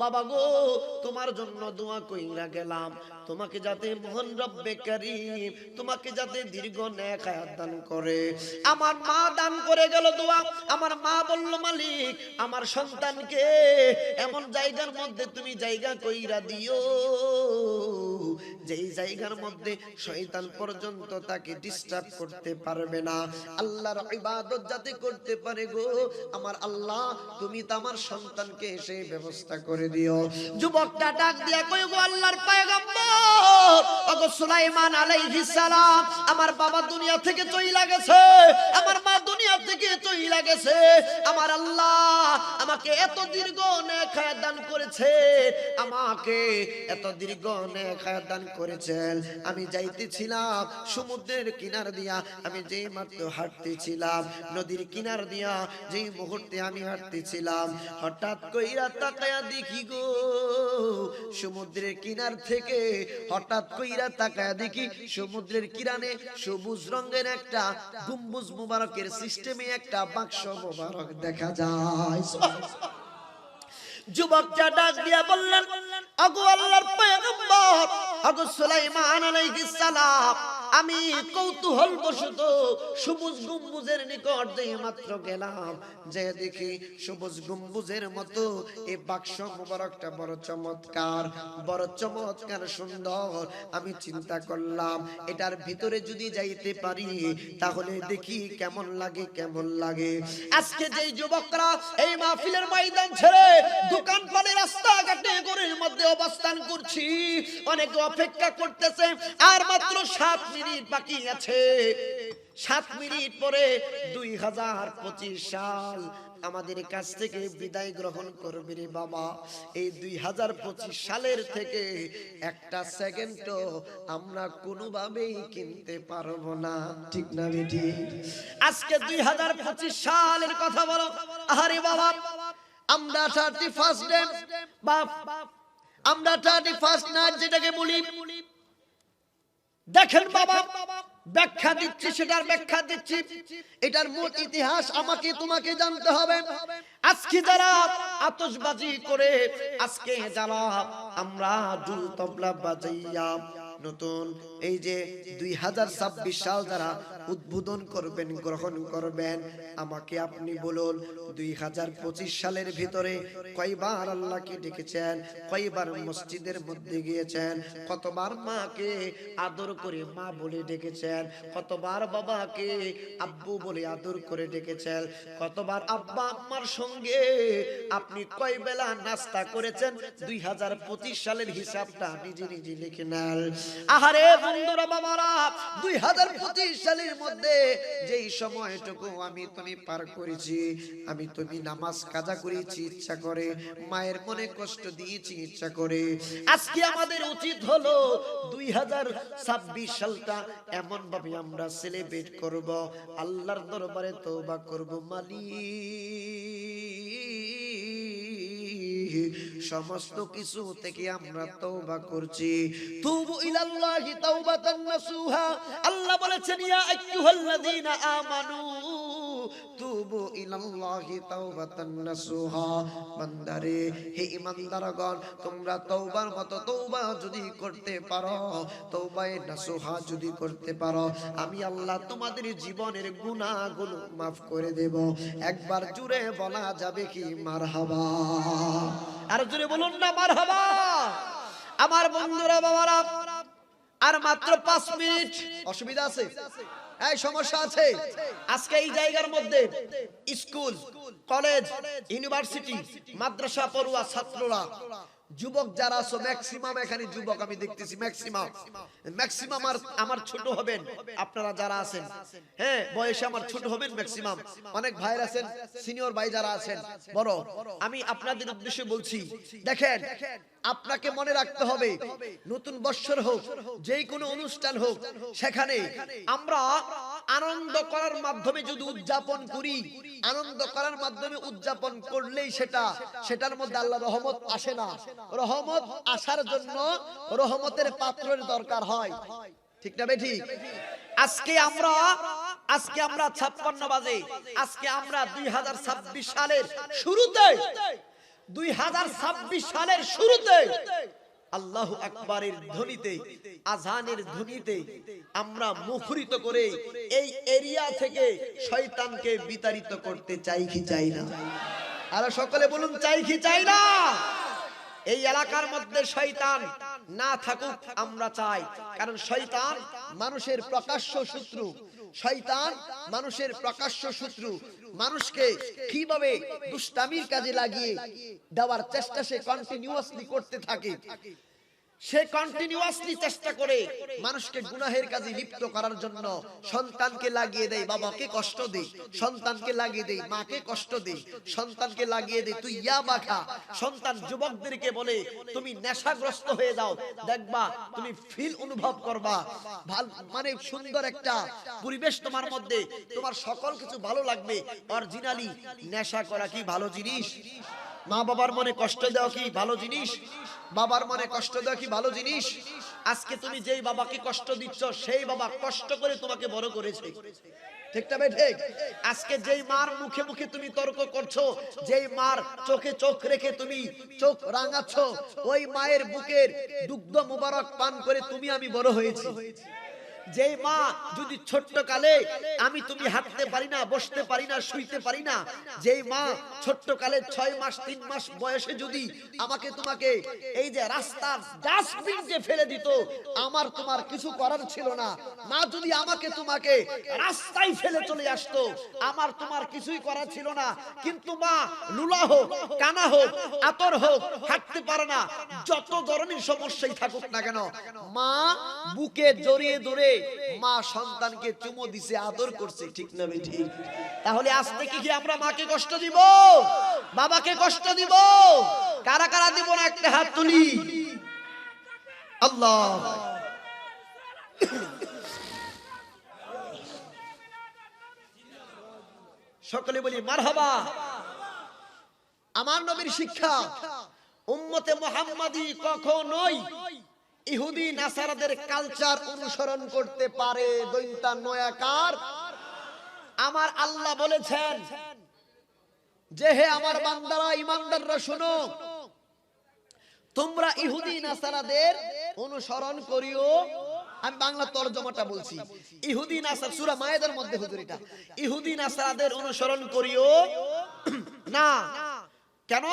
বাবা গো তোমার জন্য দোয়া কইরা গেলাম, তোমাকে যাতে মহান রব্বে কারীম তোমাকে যাতে দীর্ঘ নেক হায়াত দান করে। আমার মা দান করে গেল দোয়া। আমার মা বলল, মালিক আমার সন্তানকে এমন জায়গার মধ্যে তুমি জায়গা কইরা দিও যেই জায়গার মধ্যে শয়তান পর্যন্ত তাকে ডিস্টার্ব করতে পারবে না, আল্লাহর ইবাদত যাতে করতে পারে গো আমার আল্লাহ, তুমি তো আমার সন্তানকে সেই ব্যবস্থা করে দিও। যুবকটা ডাক দিয়া কই, গো আল্লাহর পয়গম্বর, ওগো সুলাইমান আলাইহিস সালাম, আমার বাবা দুনিয়া থেকে চইলা গেছে, আমার মা দুনিয়া থেকে চইলা গেছে। আমার আল্লাহ আমাকে এত দীর্ঘ নেক হায়াত দান করেছে, আমাকে এত দীর্ঘ নেক হায়াত দান করেছেন। আমি যাইতেছিলাম সমুদ্রের কিনার দিয়া, আমি যেই মাত্র হাঁটতেছিলাম নদীর কিনার দিয়া, যেই মুহূর্তে আমি হাঁটতেছিলাম হঠাৎ কইরা তাকায়া দেখি গো সমুদ্রের কিনার থেকে, হঠাৎ কইরা তাকায়া দেখি সমুদ্রের কিনারে সবুজ রঙের একটা গম্বুজ মুবারকের সিস্টেমে একটা বাক্স মুবারক দেখা যায়। যুবকটা ডাক দিয়া বললেন, ওগো আল্লাহর পয়গম্বর, ওগো সুলাইমান আলাইহিস সালাম, আমি কৌতূহল বশত সবুজ গম্বুজের নিকট যেই মাত্র গেলাম, যে দেখি সবুজ গম্বুজের মতো এই বাক্স মুবারকটা বড় চমৎকার, বড় চমৎকার সুন্দর। আমি চিন্তা করলাম এটার ভিতরে যদি যাইতে পারি তাহলে দেখি কেমন লাগে, কেমন লাগে। আজকে যেই যুবকরা এই মাহফিলের ময়দান ছেড়ে দোকান পালে রাস্তাঘাটে ঘরের মধ্যে অবস্থান করছি, অনেকে অপেক্ষা করতেছে আর মাত্র 7 মিনিট বাকি আছে। 7 মিনিট পরে 2025 সাল আমাদের কাছ থেকে বিদায় গ্রহণ করবে রে বাবা। এই 2025 সালের থেকে একটা সেকেন্ডও আমরা কোনোভাবেই কিনতে পারবো না, ঠিক না বেটি? আজকে 2025 সালের কথা বলো। আরে বাবা, আমরা 31st ডে বাপ, আমরা 31st নাইট যেটাকে বলি, দেখেন বাবা ব্যাখ্যা দিচ্ছি, সেটার ব্যাখ্যা দিচ্ছি। এটার মূল ইতিহাস আমাকে তোমাকে জানতে হবে। আজকে যারা আতশবাজি করে, আজকে যারা আমরা ঢোল তবলা বাজাইয়া নতুন এই যে 2026 সাল যারা উদ্বোধন করবেন, গ্রহণ করবেন, আমাকে আপনি বলুন 2025 সালের ভিতরে কয়বার আল্লাহকে ডেকেছেন, কয়বার মসজিদের মধ্যে গিয়েছেন, কতবার মাকে আদর করে মা বলে ডেকেছেন, কতবার বাবাকে আব্বু বলে আদর করে ডেকেছেন, কতবার আব্বা আম্মার সঙ্গে আপনি কয় বেলা নাস্তা করেছেন। 2025 সালের হিসাবটা নিজে নিজে লিখে নেন। আহারে বন্ধুরা বাবারা, 2025 সালের মধ্যে যেই সময়টুকু আমি তুমি পার করেছি, আমি তুমি নামাজ কাজা করেছি ইচ্ছা করে, মায়ের মনে কষ্ট দিয়েছি ইচ্ছা করে। আজকে আমাদের উচিত হলো 2026 সালটা এমন ভাবে আমরা সেলিব্রেট করব, আল্লাহর দরবারে তওবা করব, মালিক সমস্ত কিছু থেকে আমরা তওবা করছি। তুবু ইলাল্লাহি তাওবাতান নাসুহা, আল্লাহ বলেছেন ইয়া আইয়ুহাল্লাযীনা আমানু তুবু ইলাল্লাহি তাওবাতান নাসুহা। বান্দারে, হে ঈমানদারগণ, তোমরা তওবার মতো তওবা যদি করতে পারো, তওবায়ে নাসুহা যদি করতে পারো, আমি আল্লাহ তোমাদের জীবনের গুনাহগুলো maaf করে দেব। একবার জুড়ে বলা যাবে কি মারহাবা? আর জোরে বলুন না মারহাবা। আমার বন্ধুরা বাবারা, আর মাত্র 5 মিনিট। অসুবিধা আছে? এই সমস্যা আছে? আজকে এই জায়গার মধ্যে স্কুল, কলেজ, ইউনিভার্সিটি, মাদ্রাসা পড়ুয়া ছাত্ররা, যুবক যারা আছো, ম্যাক্সিমাম এখানে যুবক আমি দেখতেছি, ম্যাক্সিমাম আমার ছোট হবেন আপনারা যারা আছেন, হ্যাঁ বয়সে আমার ছোট হবেন ম্যাক্সিমাম। অনেক ভাই আছেন, সিনিয়র ভাই যারা আছেন বড়, আমি আপনাদের উদ্দেশ্যে বলছি, দেখেন আপনাকে মনে রাখতে হবে, নতুন বৎসর হোক, যেই কোনো অনুষ্ঠান হোক, সেখানে আমরা আনন্দ করার মাধ্যমে যদি উদযাপন করি, আনন্দ করার মাধ্যমে উদযাপন করলেই সেটার মধ্যে আল্লাহর রহমত আসে না। রহমত আসার জন্য রহমতের পাত্রের দরকার হয়, ঠিক না বেঠি? আজকে আমরা 56 বাজে, আজকে আমরা 2026 সালের শুরুতে, 2026 সালের শুরুতে আল্লাহু আকবারের ধ্বনিতে, আজানের ধ্বনিতে আমরা মুখরিত করে এই এরিয়া থেকে শয়তানকে বিতাড়িত করতে চাই কি চাই না? আর সকলে বলুন চাই কি চাই না? এই এলাকার মধ্যে শয়তান না থাকুক আমরা চাই, কারণ শয়তান মানুষের প্রকাশ্য শত্রু। শয়তান মানুষের প্রকাশ্য শত্রু। মানুষকে কিভাবে দুষ্টামির কাজে লাগিয়ে দেওয়ার চেষ্টা সে কন্টিনিউয়াসলি করতে থাকে। সে কন্টিনিউয়াসলি চেষ্টা করে মানুষকে গুনাহের কাজে লিপ্ত করার জন্য। সন্তানকে লাগিয়ে দেয় বাবাকে কষ্ট দেয়, সন্তানকে লাগিয়ে দেয় মাকে কষ্ট দেয়, সন্তানকে লাগিয়ে দেয় তুই ইয়াবা খা। সন্তান যুবকদেরকে বলে তুমি নেশাগ্রস্ত হয়ে যাও, দেখবা তুমি ফিল অনুভব করবা, মানে সুন্দর একটা পরিবেশ তোমার মধ্যে, তোমার সকল কিছু ভালো লাগবে। অরিজিনালি নেশা করা কি ভালো জিনিস? মা বাবার মনে কষ্ট দেওয়া কি ভালো জিনিস? বাবার মনে কষ্ট দেওয়া কি ভালো জিনিস? আজকে তুমি যেই বাবাকে কষ্ট দিচ্ছ সেই বাবা কষ্ট করে তোমাকে বড় করেছে, ঠিক না ভাই? ঠিক। আজকে যেই মার মুখে মুখে তুমি তর্ক করছো, যেই মার চোখে চোখ রেখে তুমি চোখ রাঙাচ্ছ, ওই মায়ের বুকের দুগ্ধ মুবারক পান করে তুমি আমি বড় হয়েছি। যেই মা যদি ছোট্ট কালে আমি তুমি হাঁটতে পারি না, বসতে পারি না, শুইতে পারি না, যেই মা ছোট্ট কালে 6 মাস 3 মাস বয়সে যদি আমাকে তোমাকে এই যে রাস্তার ডাস্টবিনে ফেলে দিত, আমার তোমার কিছু করার ছিল না। মা যদি আমাকে তোমাকে রাস্তায় ফেলে চলে আসতো, আমার তোমার কিছুই করার ছিল না। কিন্তু মা লুলা হোক, কানা হোক, আতর হোক, হাঁটতে পারে না, যত ধরনের সমস্যাই থাকুক না কেন, মা বুকে জড়িয়ে ধরে মা সন্তানকে চুমো দিছে, আদর করছে, ঠিক না ভাই? ঠিক। তাহলে আজ থেকে কি আমরা মাকে কষ্ট দিব, বাবাকে কষ্ট দিব? কারা কারা দিব না একটা হাত তুলি। আল্লাহ, সকলে বলি মারহাবা। আমার নবীর শিক্ষা, উম্মতে মুহাম্মাদি কখনোই ইহুদি নাসারাদের কালচার অনুসরণ করতে পারে দৈন্তা নয়াকার। আমার আল্লাহ বলেছেন যে হে আমার বান্দারা, ঈমানদাররা শোনো, তোমরা ইহুদি নাসারাদের অনুসরণ করিও। আমি বাংলা তরজমাটা বলছি। ইহুদি নাসার, সূরা মায়েদার মধ্যে হুজুর এটা, ইহুদি নাসারাদের অনুসরণ করিও না। কেন?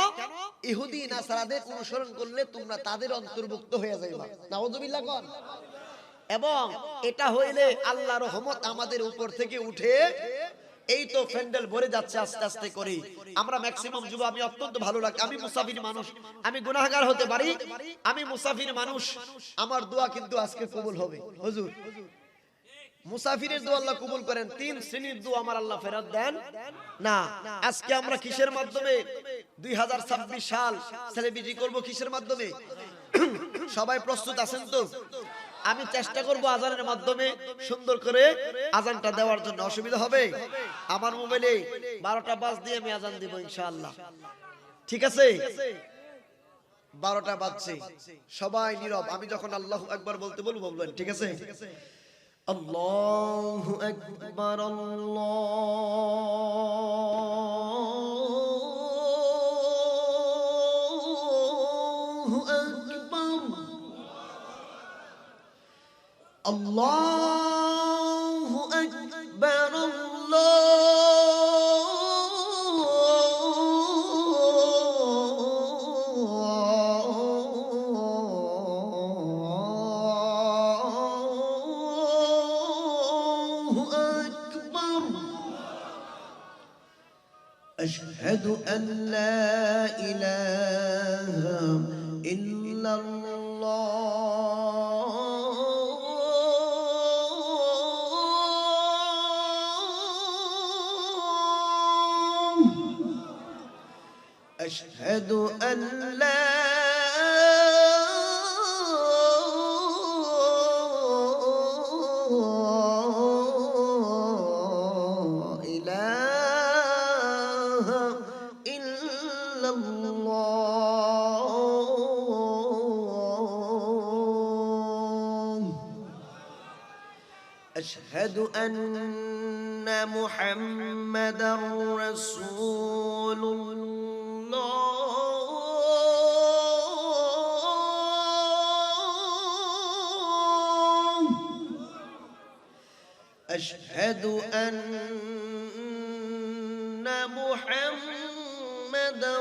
ইহুদি নাসারাদের অনুসরণ করলে তোমরা তাদের অন্তর্ভুক্ত হয়ে যাইবা। নাউযুবিল্লাহ কোন। এবং এটা হইলে আল্লাহর রহমত আমাদের উপর থেকে উঠে, এই তো প্যান্ডেল ভরে যাচ্ছে আস্তে আস্তে করে। আমরা ম্যাক্সিমাম যুব, আমি অত্যন্ত ভালো লাগে, আমি মুসাফির মানুষ, আমি গুনাহগার হতে পারি, আমি মুসাফির মানুষ, আমার দোয়া কিন্তু আজকে কবুল হবে। হুজুর, মুসাফিরের দোয়া আল্লাহ কবুল করেন, 3 শ্রেণীর দোয়া আমার আল্লাহ ফেরত দেন না। আজকে আমরা কিসের মাধ্যমে 2026 সাল সেলিব্রেটি করব? কিসের মাধ্যমে? সবাই প্রস্তুত আছেন তো? আমি চেষ্টা করব আজানের মাধ্যমে সুন্দর করে আজানটা দেওয়ার জন্য। অসুবিধা হবে? আমার মোবাইলে 12টা বাজ দিয়ে আমি আজান দেব ইনশাআল্লাহ, ঠিক আছে? 12টা বাজছে, সবাই নীরব। আমি যখন আল্লাহু আকবার বলতে বলবো বলবেন, ঠিক আছে? আল্লাহু আকবার, আল্লাহু আকবার, আল্লাহু আকবার, أشهد أن لا إله إلا الله، أشهد أن لا أشهد أن محمدا رسول الله، أشهد أن محمدا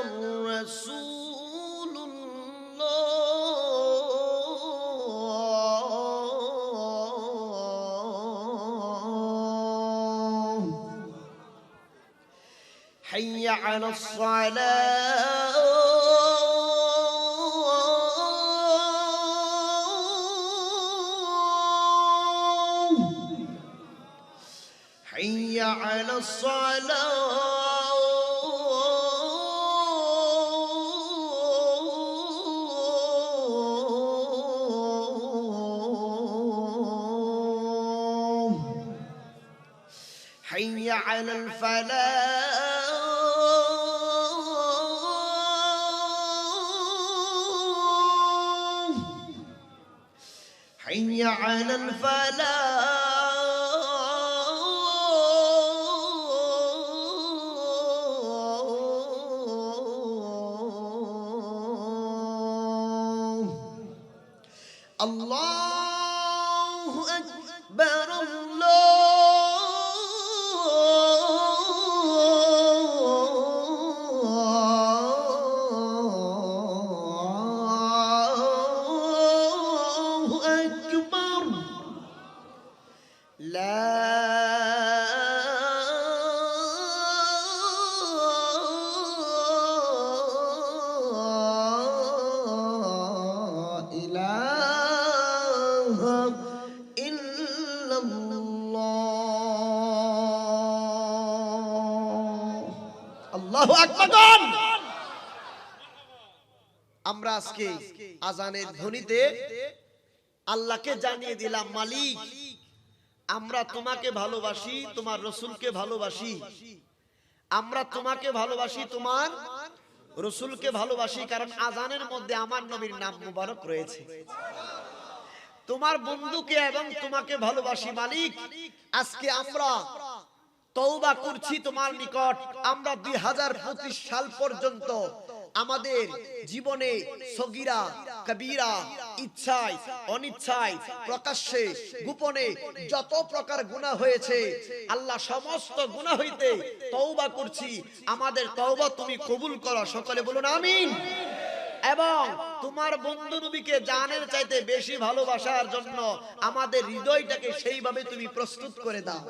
رسول الله، حي على الصلاة، حي على الصلاة حي على الفلاح حي على الفلاح الله أكبر الله أكبر لا إله إلا الله الله أكبر আমরা আজকে আজানের ধ্বনিতে আল্লাহকে জানিয়ে দিলাম, মালিক আমরা তোমাকে ভালোবাসি, তোমার রাসূলকে ভালোবাসি, আমরা তোমাকে ভালোবাসি, তোমার রাসূলকে ভালোবাসি, কারণ আজানের মধ্যে আমার নবীর নাম মুবারক রয়েছে। তোমার বন্ধুকে এবং তোমাকে ভালোবাসি মালিক। আজকে আমরা তওবা করছি তোমার নিকট। আমরা 2025 সাল পর্যন্ত আমাদের জীবনে সগীরা কবীরা, ইচ্ছায় অনিচ্ছায়, প্রকাশ্যে গোপনে যত প্রকার গুনাহ হয়েছে আল্লাহ সমস্ত গুনাহ হইতে তওবা করছি। আমাদের তওবা তুমি কবুল করো, সকলে বলুন আমিন। এবং তোমার বন্ধু নবীকে জানের চাইতে বেশি ভালোবাসার জন্য আমাদের হৃদয়টাকে সেইভাবে তুমি প্রস্তুত করে দাও।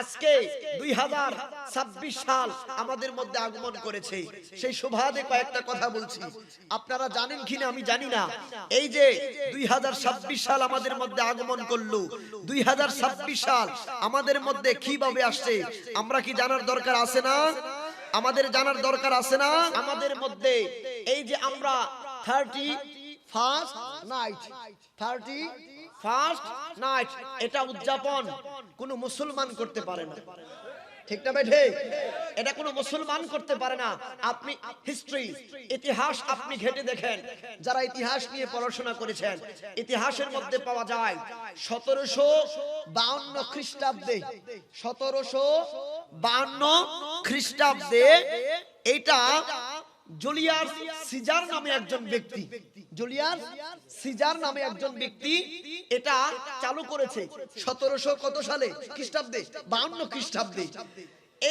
আজকে 2026 সাল আমাদের মধ্যে আগমন করেছে। সেই সুবাদে কয়েকটা কথা বলছি, আপনারা জানেন কিনা আমি জানি না। এই যে 2026 সাল আমাদের মধ্যে আগমন করলো, 2026 সাল আমাদের মধ্যে কিভাবে আসছে আমরা কি জানার দরকার আছে না? আমাদের জানার দরকার আছে না? আমাদের মধ্যে এই যে আমরা 31st নাইট এটা উদযাপন কোন মুসলমান করতে পারে না, ঠিক না বেঠে? এটা কোনো মুসলমান করতে পারে না। আপনি হিস্ট্রি, ইতিহাস আপনি ঘেটে দেখেন, যারা ইতিহাস নিয়ে পড়াশোনা করেছেন, ইতিহাসের মধ্যে পাওয়া যায় 1752 খ্রিস্টাব্দে, 1752 খ্রিস্টাব্দে এটা জুলিয়াস সিজার নামে একজন ব্যক্তি, জুলিয়াস সিজার নামে একজন ব্যক্তি এটা চালু করেছে 1700 কত সালে খ্রিস্টাব্দে, 52 খ্রিস্টাব্দে।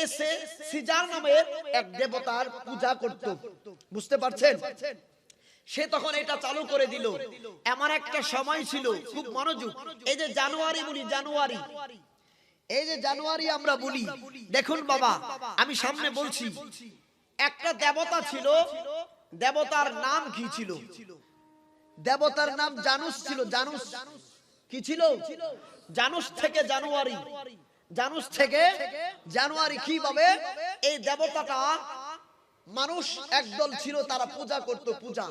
এসে সিজার নামের এক দেবতার পূজা করত, বুঝতে পারছেন? সে তখন এটা চালু করে দিল। এমন একটা সময় ছিল, খুব মনোযোগ, এই যে জানুয়ারি বলি, জানুয়ারি, এই যে জানুয়ারি আমরা বলি, দেখুন বাবা আমি সামনে বলছি, একটা দেবতা ছিল, দেবতার নাম কি ছিল? দেবতার নাম জানুস ছিল। জানুস কি ছিল? জানুস থেকে জানুয়ারি, জানুস থেকে জানুয়ারি। কিভাবে? এই দেবতাটা মানুষ একদল ছিল, তারা পূজা করত, পূজা।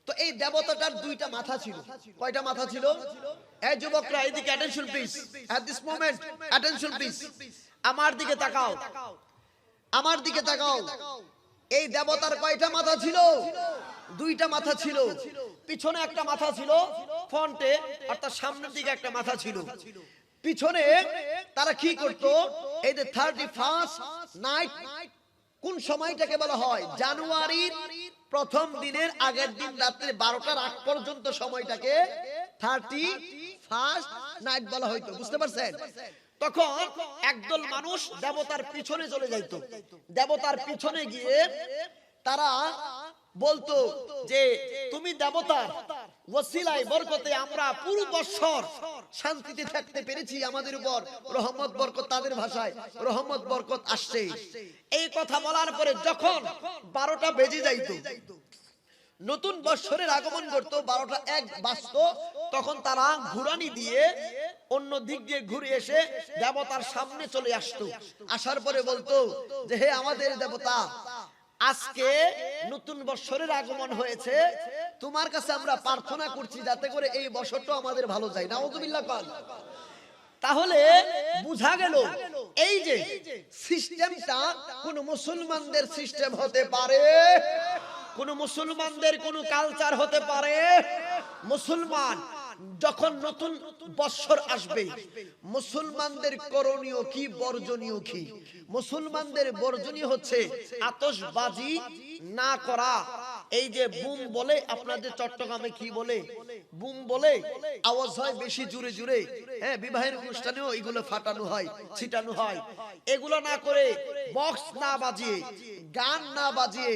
তো এই দেবতাটার দুইটা মাথা ছিল। কয়টা মাথা ছিল? এই যুবকরা এইদিকে attention please, at this moment attention please, আমার দিকে তাকাও, আমার দিকে তাকাও। এই দেবতার কয়টা মাথা ছিল? দুইটা মাথা ছিল। পিছনে একটা মাথা ছিল, ফ্রন্টে অর্থাৎ সামনের দিকে একটা মাথা ছিল। পিছনে তারা কি করত? এই যে 31st নাইট, কোন সময়টাকে বলা হয়? জানুয়ারির প্রথম দিনের আগের দিন রাত্রে 12টার আগ পর্যন্ত সময়টাকে 31st নাইট বলা হয়তো, বুঝতে পারছেন? তখন একদল মানুষ দেবতার পিছনে চলে যাইত। দেবতার পিছনে গিয়ে তারা বলতো যে তুমি দেবতার ওসিলায় বরকতে আমরা পুরো বছর শান্তিতে থাকতে পেরেছি, আমাদের উপর রহমত বরকত, তাদের ভাষায় রহমত বরকত আসছে। এই কথা বলার পরে যখন 12টা বেজে যাইত, নতুন বৎসরের আগমন করতো, 12টা 1 বাজতো, তখন তারা ঘুরানি দিয়ে অন্য দিক দিয়ে ঘুরে এসে দেবতার সামনে চলে আসতো। আসার পরে বলতো যে হে আমাদের দেবতা, আজকে নতুন বৎসরের আগমন হয়েছে, তোমার কাছে আমরা প্রার্থনা করছি যাতে করে এই বছরটা আমাদের ভালো যায়। নাউযুবিল্লাহ কাল। তাহলে বুঝা গেল এই যে সিস্টেমটা কোন মুসলমানদের সিস্টেম হতে পারে, কোন মুসলমানদের কোন কালচার হতে পারে। মুসলমান যখন নতুন বৎসর আসবে, মুসলমানদের করণীয় কি, বর্জনীয় কি? মুসলমানদের বর্জনীয় হচ্ছে আতশবাজি না করা। এই যে বুম বলে, আপনাদের চট্টগ্রামে কি বলে? বুম বলে, আওয়াজ হয় বেশি জোরে জোরে, হ্যাঁ, বিবাহের অনুষ্ঠানেও এগুলো ফাটানো হয়, ছিটানো হয়। এগুলো না করে, বক্স না বাজিয়ে, গান না বাজিয়ে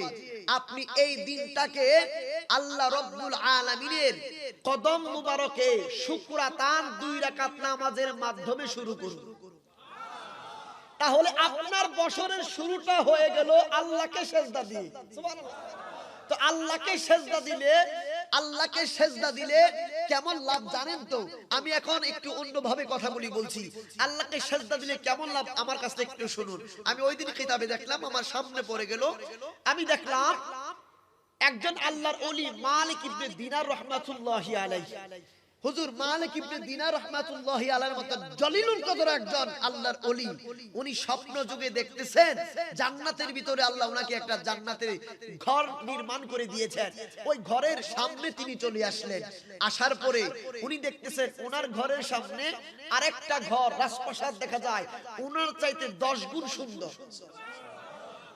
আপনি এই দিনটাকে আল্লাহ রব্বুল আলামিনের কদম মুবারকে শুকরাতান 2 রাকাত নামাজের মাধ্যমে শুরু করুন। তাহলে আপনার বছরের শুরুটা হয়ে গেল আল্লাহকে সেজদা দিয়ে। সুবহানাল্লাহ। তো আল্লাহকে সেজদা দিলে কেমন লাভ জানেন তো? আমি এখন একটু অন্যভাবে কথা বলছি। আল্লাহকে সেজদা দিলে কেমন লাভ আমার কাছ থেকে একটু শুনুন। আমি ওই দিন কিতাবে দেখলাম, আমার সামনে পড়ে গেল, আমি দেখলাম একজন আল্লাহর ওলি মালিক ইবনে দিনার রাহমাতুল্লাহি আলাইহি, হুজুর মালিক ইবনে দিনার রাহমাতুল্লাহি আলাইহির মত জলিলুল কদর একজন আল্লাহর ওলি, উনি স্বপ্ন যুগে দেখতেছেন জান্নাতের ভিতরে আল্লাহ উনাকে একটা জান্নাতের ঘর নির্মাণ করে দিয়েছেন। ওই ঘরের সামনে তিনি চলে আসলেন। আসার পরে উনি দেখতেছেন ওনার ঘরের সামনে আরেকটা ঘর, রাজপ্রাসাদ দেখা যায়, ওনার চাইতে 10 গুণ সুন্দর।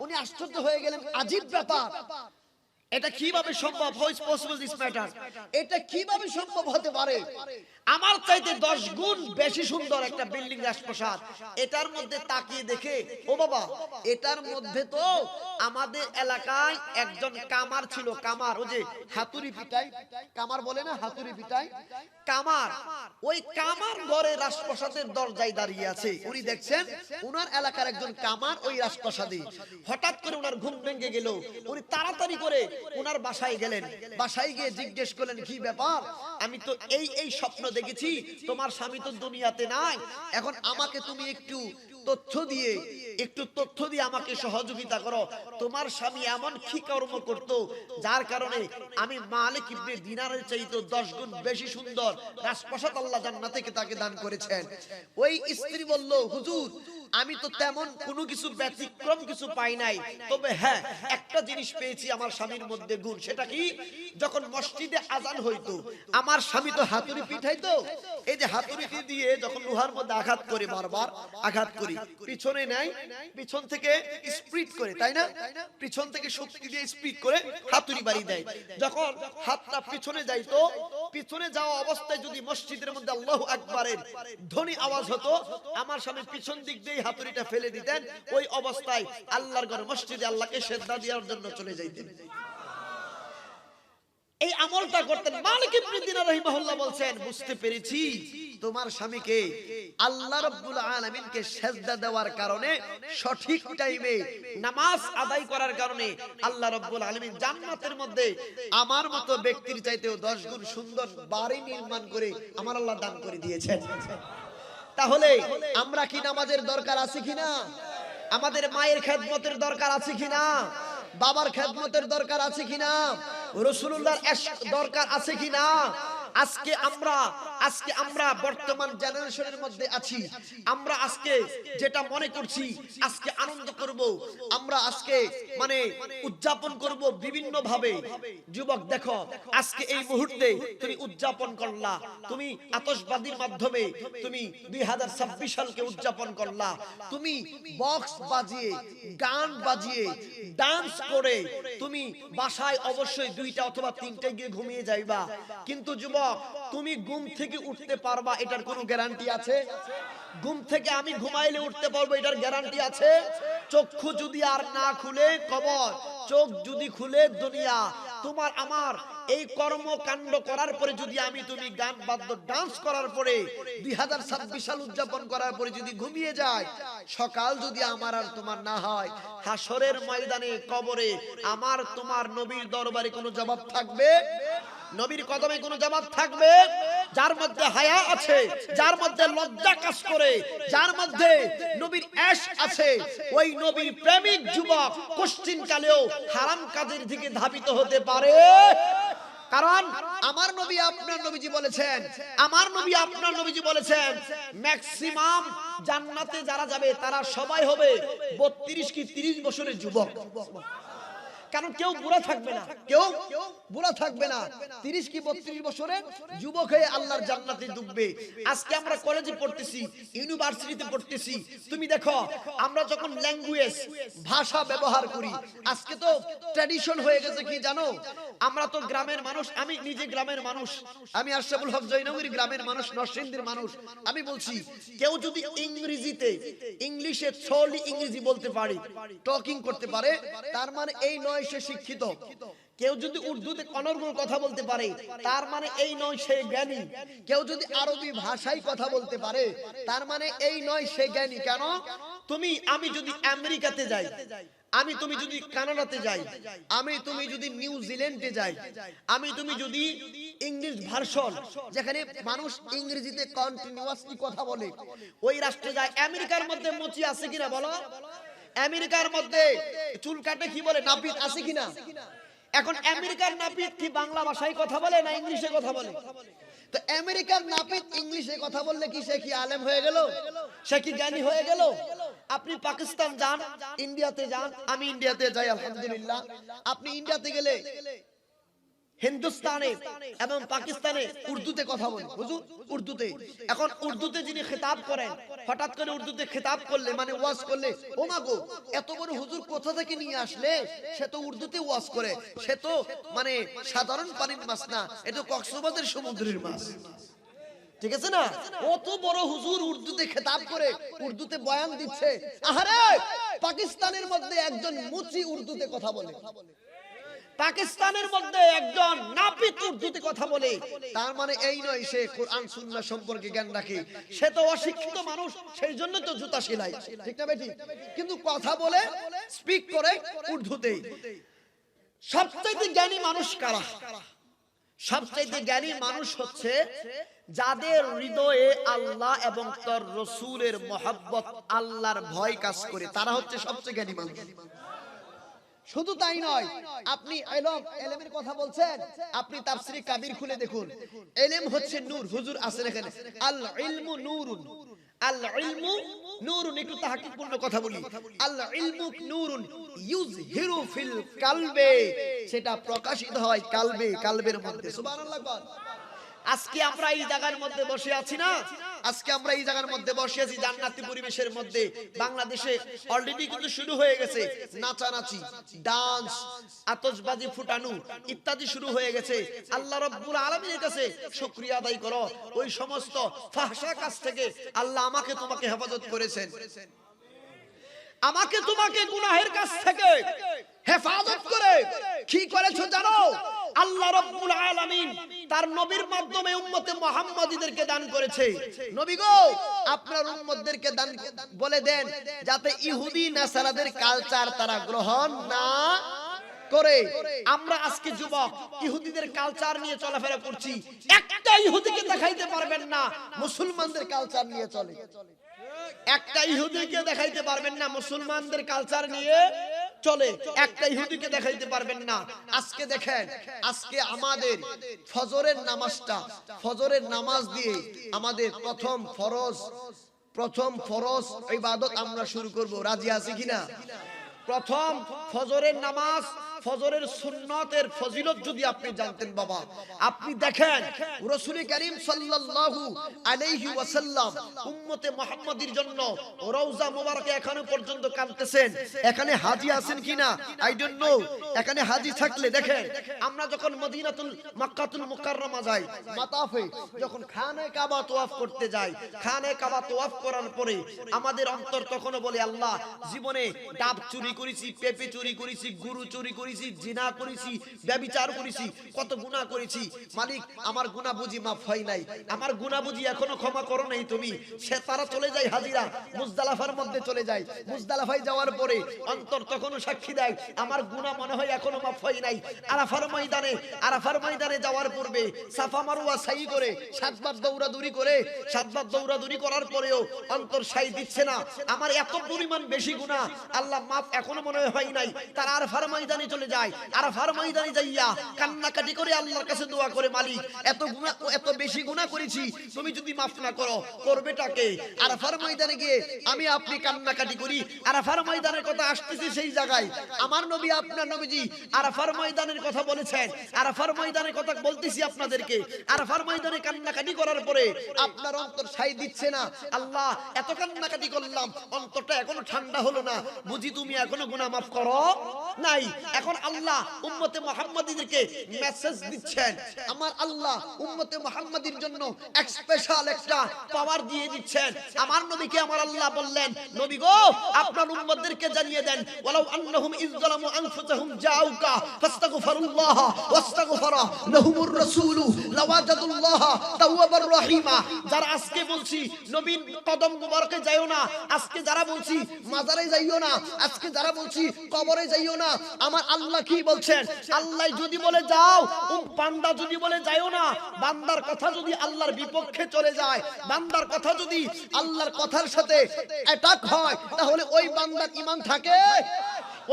উনি আশ্চর্য হয়ে গেলেন, আজীব ব্যাপার, এটা কিভাবে সম্ভব? How is possible this matter? এটা কিভাবে সম্ভব হতে পারে? আমার চাইতে 10 গুণ বেশি সুন্দর একটা বিল্ডিং, রাজপ্রাসাদ, এটার মধ্যে তাকিয়ে দেখে, ও বাবা, এটার মধ্যে তো আমাদের এলাকায় একজন কামার ছিল। কামার, ও যে হাতুড়ি পিটাই, কামার বলে না, হাতুড়ি পিটাই, কামার। ওই কামার ঘরে রাজপ্রাসাদের দরজায় দাঁড়িয়ে আছে। উনি দেখছেন উনার এলাকার একজন কামার ওই রাজপ্রাসাদে। হঠাৎ করে উনার ঘুম ভেঙে গেল। উনি তাড়াতাড়ি করে উনার বাসায় গেলেন। বাসায় গিয়ে জিজ্ঞেস করলেন, কি ব্যাপার? আমি তো এই স্বপ্ন দেখেছি, তোমার স্বামী তো দুনিয়াতে নাই, এখন আমাকে তুমি একটু তথ্য দিয়ে আমাকে সহযোগিতা করো। তোমার স্বামী এমন কি কর্ম করত যার কারণে আমি মালিক ইবনে দিনারের চাইতে 10 গুণ বেশি সুন্দর রাজপ্রাসাদ আল্লাহ জান্নাত থেকে তাকে দান করেছেন। ওই স্ত্রী বলল, হুজুর, আমি তো তেমন কোনো কিছু ব্যতিক্রম কিছু পাই নাই, তবে হ্যাঁ, একটা জিনিস পেয়েছি আমার স্বামীর মধ্যে গুণ। সেটা কি? যখন মসজিদে আজান হইতো, আমার স্বামী তো হাতুড়ি পিঠাইতো। এই যে হাতুড়িটি দিয়ে যখন লোহার মধ্যে আঘাত করে, বারবার আঘাত করি, পিছনে নাই, পিছন থেকে স্পিড করে, তাই না? পিছন থেকে শক্তি দিয়ে স্পিড করে হাতুড়ি বাড়ি দেয়। যখন হাতটা পিছনে যাইতো, পিছনে যাওয়া অবস্থায় যদি মসজিদের মধ্যে আল্লাহু আকবারের ধ্বনি আওয়াজ হতো, আমার স্বামী পিছন দিক দিয়ে হাতুড়িটা ফেলে দিতেন। ওই অবস্থায় আল্লাহর ঘর মসজিদে আল্লাহকে সেজদা দেওয়ার জন্য চলে যাইতেন। এই আমলটা করতেন। মালিক ইবনে দিনার রাহিমাহুল্লাহ বলছেন, বুঝতে পেরেছি তোমার স্বামীকে আল্লাহ রাব্বুল আলামিনকে সেজদা দেওয়ার কারণে, সঠিক টাইমে নামাজ আদায় করার কারণে আল্লাহ রাব্বুল আলামিন জান্নাতের মধ্যে আমার মতো ব্যক্তির চাইতেও 10 গুণ সুন্দর বাড়ি নির্মাণ করে আমার আল্লাহ দান করে দিয়েছেন। তাহলে আমরা কি নামাজের দরকার আছে কিনা? আমাদের মায়ের খেদমতের দরকার আছে কিনা? বাবার খেদমতের দরকার আছে কিনা? রাসূলুল্লাহর ইশক দরকার আছে কিনা? আজকে আমরা বর্তমান জেনারেশনের মধ্যে আছি। আমরা আজকে যেটা মনে করছি, আজকে আনন্দ করব, আমরা আজকে মানে উদযাপন করব বিভিন্ন ভাবে। যুবক দেখো, আজকে এই মুহূর্তে তুমি উদযাপন করলা, তুমি আতশবাজির মাধ্যমে তুমি 2026 সালকে উদযাপন করলা। তুমি বক্স বাজিয়ে, গান বাজিয়ে, ডান্স করে তুমি বাসায় অবশ্যই 2টা অথবা 3টে গিয়ে ঘুমিয়ে যাইবা। কিন্তু যুবক, তুমি ঘুম থেকে উঠতে পারবা এটার কোনো গ্যারান্টি আছে? ঘুম থেকে আমি ঘুমাইলে উঠতে পারবো এটার গ্যারান্টি আছে? চক্ষু যদি আর না খুলে কবর, চোখ যদি খুলে দুনিয়া, তোমার আমার এই কর্মকাণ্ড করার পরে যদি আমি তুমি গান বাদ্য ডান্স করার পরে 2026 সাল উদযাপন করার পরে যদি ঘুমিয়ে যায়, সকাল যদি আমার আর তোমার না হয়, হাসরের ময়দানে কবরে আমার তোমার নবীর দরবারে কোনো জবাব থাকবে? নবীর কদমে কোনো জবাব থাকবে? যার মধ্যে হায়া আছে, যার মধ্যে লজ্জা কাজ করে, যার মধ্যে নবীর এশ আছে, ওই নবীর প্রেমিক যুবক কোশ্চিন কালেও হারাম কাজের দিকে ধাবিত হতে পারে? কারণ আমার নবী আপনার নবীজি বলেছেন, আমার নবী আপনার নবীজি বলেছেন, ম্যাক্সিমাম জান্নাতে যারা যাবে তারা সবাই হবে 32 কি 30 বছরের যুবক। কারণ কেউ বুড়া থাকবে না, কেউ বুড়া থাকবে না। 30 কি 32 বছরের যুবক হয়ে আল্লাহর জান্নাতে ঢুকবে। আজকে আমরা কলেজে পড়তেছি, ইউনিভার্সিটিতে পড়তেছি, তুমি দেখো আমরা যখন ল্যাঙ্গুয়েজ ভাষা ব্যবহার করি, আজকে তো ট্র্যাডিশন হয়ে গেছে কি জানো? আমরা তো গ্রামের মানুষ, আমি নিজে গ্রামের মানুষ, আমি আশরাফুল হক জয়নগরী গ্রামের মানুষ, নরসিংদীর মানুষ। আমি বলছি কেউ যদি ইংরেজিতে ইংলিশে সলি ইংরেজি বলতে পারে, টকিং করতে পারে, তার মানে এই নয় সে শিক্ষিত। কেউ যদি উর্দুতে অনর্গল কথা বলতে পারে, তার মানে এই নয় সে জ্ঞানী। কেউ যদি আরবি ভাষায় কথা বলতে পারে, তার মানে এই নয় সে জ্ঞানী। কেন? তুমি আমি যদি আমেরিকাতে যাই, আমি তুমি যদি কানাডাতে যাই, আমি তুমি যদি নিউজিল্যান্ডে যাই, আমি তুমি যদি ইংলিশ ভার্সন যেখানে মানুষ ইংরেজিতে কন্টিনিউয়াসলি কথা বলে, ওই রাষ্ট্রে যায়, আমেরিকার মধ্যে মুচি আছে কিনা বলো? আমেরিকার মধ্যে চুল কাটে কি বলে? নাপিত আছে কিনা? এখন আমেরিকার নাপিত কি বাংলা ভাষায় কথা বলে না ইংলিশে কথা বলে? তো আমেরিকার নাপিত ইংলিশে কথা বললে কি সে কি আলেম হয়ে গেল? সে কি জ্ঞানী হয়ে গেল? আপনি পাকিস্তান যান, ইন্ডিয়াতে যান, আমি ইন্ডিয়াতে যাই আলহামদুলিল্লাহ। আপনি ইন্ডিয়াতে গেলে হিন্দুস্তানে এবং পাকিস্তানে উর্দুতে কথা বলে, হুজুর উর্দুতে। এখন উর্দুতে যিনি খেতাব করেন, হঠাৎ করে উর্দুতে খেতাব করলে মানে ওয়াজ করলে, ও মা গো এত বড় হুজুর কোথা থেকে নিয়ে আসলে? সে তো উর্দুতে ওয়াজ করে, সে তো মানে সাধারণ পানির মাছ না, এটা কক্সবাজারের সমুদ্রের মাছ। ঠিক আছে না? অত বড় হুজুর উর্দুতে খেতাব করে উর্দুতে বয়ান দিচ্ছে। আহারে পাকিস্তানের মধ্যে একজন মুচি উর্দুতে কথা বলে, পাকিস্তানের মধ্যে একজন নাপিত উর্দুতে কথা বলে, তার মানে এই নয় সে কোরআন সুন্নাহ সম্পর্কে জ্ঞান রাখে। সে তো অশিক্ষিত মানুষ, সেই জন্য তো জুতা সেলাই, ঠিক না বেটি? কিন্তু কথা বলে, স্পিক করে উর্দুতে। সবচেয়ে জ্ঞানী মানুষ কারা? সবচেয়ে জ্ঞানী মানুষ হচ্ছে যাদের হৃদয়ে আল্লাহ এবং তার রাসূলের মহব্বত, আল্লাহর ভয় কাজ করে, তারা হচ্ছে সবচেয়ে জ্ঞানী মানুষ। শুধু তাই নয়, আপনি এলেমের কথা বলছেন, আপনি তাফসীরে কাবির খুলে দেখুন, এলেম হচ্ছে নূর। হুজুর আছেন এখানে, আল ইলমু নূরুন, আল ইলমু নূরুন। একটু তাহকিকপূর্ণ কথা বলি, আল ইলমু নূরুন ইউযহিরু ফিল কালবে, সেটা প্রকাশিত হয় কালবে, কালবের মধ্যে। সুবহানাল্লাহ। আজকে আমরা এই জায়গার মধ্যে বসে আছি না, আজকে আমরা এই জায়গার মধ্যে বসে আছি জান্নাতি পরিবেশের মধ্যে। বাংলাদেশে অলরেডি কিন্তু শুরু হয়ে গেছে নাচানাচি, ডান্স, আতশবাজি ফুটানো ইত্যাদি শুরু হয়ে গেছে। আল্লাহ রাব্বুল আলামিনের কাছে শুকরিয়া আদায় করো, ওই সমস্ত ফাহশা কাজ থেকে আল্লাহ আমাকে তোমাকে হেফাজত করেছেন। আমাকে তোমাকে গুনাহের কাছ থেকে হেফাজত করে কি করেছো জানো? আল্লাহ রাব্বুল আলামিন তার নবীর মাধ্যমে উম্মতে মুহাম্মাদীদেরকে দান করেছে। নবী গো, আপনার উম্মতদেরকে দান বলে দেন যাতে ইহুদি নাসারাদের কালচার তারা গ্রহণ না করে। আমরা আজকে যুবক ইহুদিদের কালচার নিয়ে চলাফেরা করছি, একটা ইহুদিকে দেখাইতে পারবেন না মুসলমানদের কালচার নিয়ে চলে। একটা ইহুদিকে দেখাইতে পারবেন না মুসলমানদের কালচার নিয়ে চলে, একটা ইহুদিকে দেখাইতে পারবেন না। আজকে দেখেন, আজকে আমাদের ফজরের নামাজটা, ফজরের নামাজ দিয়ে আমাদের প্রথম ফরজ ইবাদত আমরা শুরু করব। রাজি আছি কিনা? প্রথম ফজরের নামাজ, ফজরের সুন্নতের ফজিলত যদি আপনি জানতেন বাবা, আপনি দেখেন রাসূল করিম সাল্লাল্লাহু আলাইহি ওয়াসাল্লাম উম্মতে মুহাম্মাদীর জন্য রওজা মুবারকে এখনো পর্যন্ত কাঁদতেছেন। এখানে হাজী আছেন কিনা আই ডোন্ট নো, এখানে হাজী থাকলে দেখেন, আমরা যখন মদিনাতুল মক্কাতুল মুকাররমা যাই, মাতাফে যখন খানে কাবা তওয়াফ করতে যাই, খানে কাবা তওয়াফ করার পরে আমাদের অন্তর তখনও বলে আল্লাহ জীবনে ডাব চুরি করেছি, পেঁপে চুরি করেছি, গরু চুরি করেছি, জিনা করেছি, ব্যভিচার করেছি, কত গুনাহ করেছি। মালিক আমার গুনাহ বুঝি মাফ হয় নাই, আমার গুনাহ বুঝি এখনো ক্ষমা করো নাই তুমি। সে তারা চলে যায় হাজিরা, মুজদালিফার মধ্যে চলে যায়। মুজদালিফায় যাওয়ার পরে অন্তর তখনও সাক্ষী দেয় আমার গুনাহ মনে হয় এখনো মাফ হয় নাই। আরাফার ময়দানে যাওয়ার পূর্বে সাফা মারওয়া সাই করে 7 বার দৌড়াদৌড়ি করে, 7 বার দৌড়াদৌড়ি করার পরেও অন্তর সাই দিচ্ছে না। আমার এত পরিমাণ বেশি গুনাহ, আল্লাহ মাফ এখনো মনে হয় নাই। তার আরাফার ময়দানে চলে যায়। আরাফার ময়দানে যাইয়া কান্নাকাটি করে আল্লাহর কাছে দোয়া করে, মালিক এত গুনাহ, এত বেশি গুনাহ করেছি, তুমি যদি মাফ না করো করবেটাকে? আরাফার ময়দানে গিয়ে আমি আপনি কান্নাকাটি করি। আরাফার ময়দানের কথা আসতেছে সেই জায়গায় আমার নবী আপনার নবীজি আরাফার ময়দানের কথা বলেছেন। আরাফার ময়দানের কথা বলতেছি আপনাদেরকে। আরাফার ময়দানে কান্নাকাটি করার পরে আপনার অন্তর সাই দিচ্ছে না। আল্লাহ এত কান্নাকাটি করলাম, অন্তরটা এখনো ঠান্ডা হলো না, বুঝি তুমি এখনো গুনাহ মাফ করো নাই? এখন আল্লাহ উম্মতে মুহাম্মাদীদেরকে মেসেজ দিচ্ছেন। আমার আল্লাহ উম্মতে মুহাম্মাদীর জন্য স্পেশাল একটা পাওয়ার দিয়ে দিচ্ছেন। আমার নবীকে আমার আল্লাহ বললেন, নবী গো আপনার উম্মতদেরকে জানিয়ে দেন, ওয়ালাউ আন্নাহুম ইযযালামু আনফুসাহুম জাউকা ফাস্তাগফিরুল্লাহ ওয়াস্তাগফারা লাহুমুর রাসূলু লাওয়াজাদুল্লাহ তাওয়াবার রহিমা। যারা আজকে বলছি নবীর কদম মুবারকে যাইও না, আজকে যারা বলছি মাজারে যাইও না, আজকে যারা বলছি কবরে যাইও না, আমার আল্লাহ কি বলছেন? আল্লাহ যদি বলে যাও, বান্দা যদি বলে যাইও না, বান্দার কথা যদি আল্লাহর বিপক্ষে চলে যায়, বান্দার কথা যদি আল্লাহর কথার সাথে অ্যাটাক হয়, তাহলে ওই বান্দার ঈমান থাকে?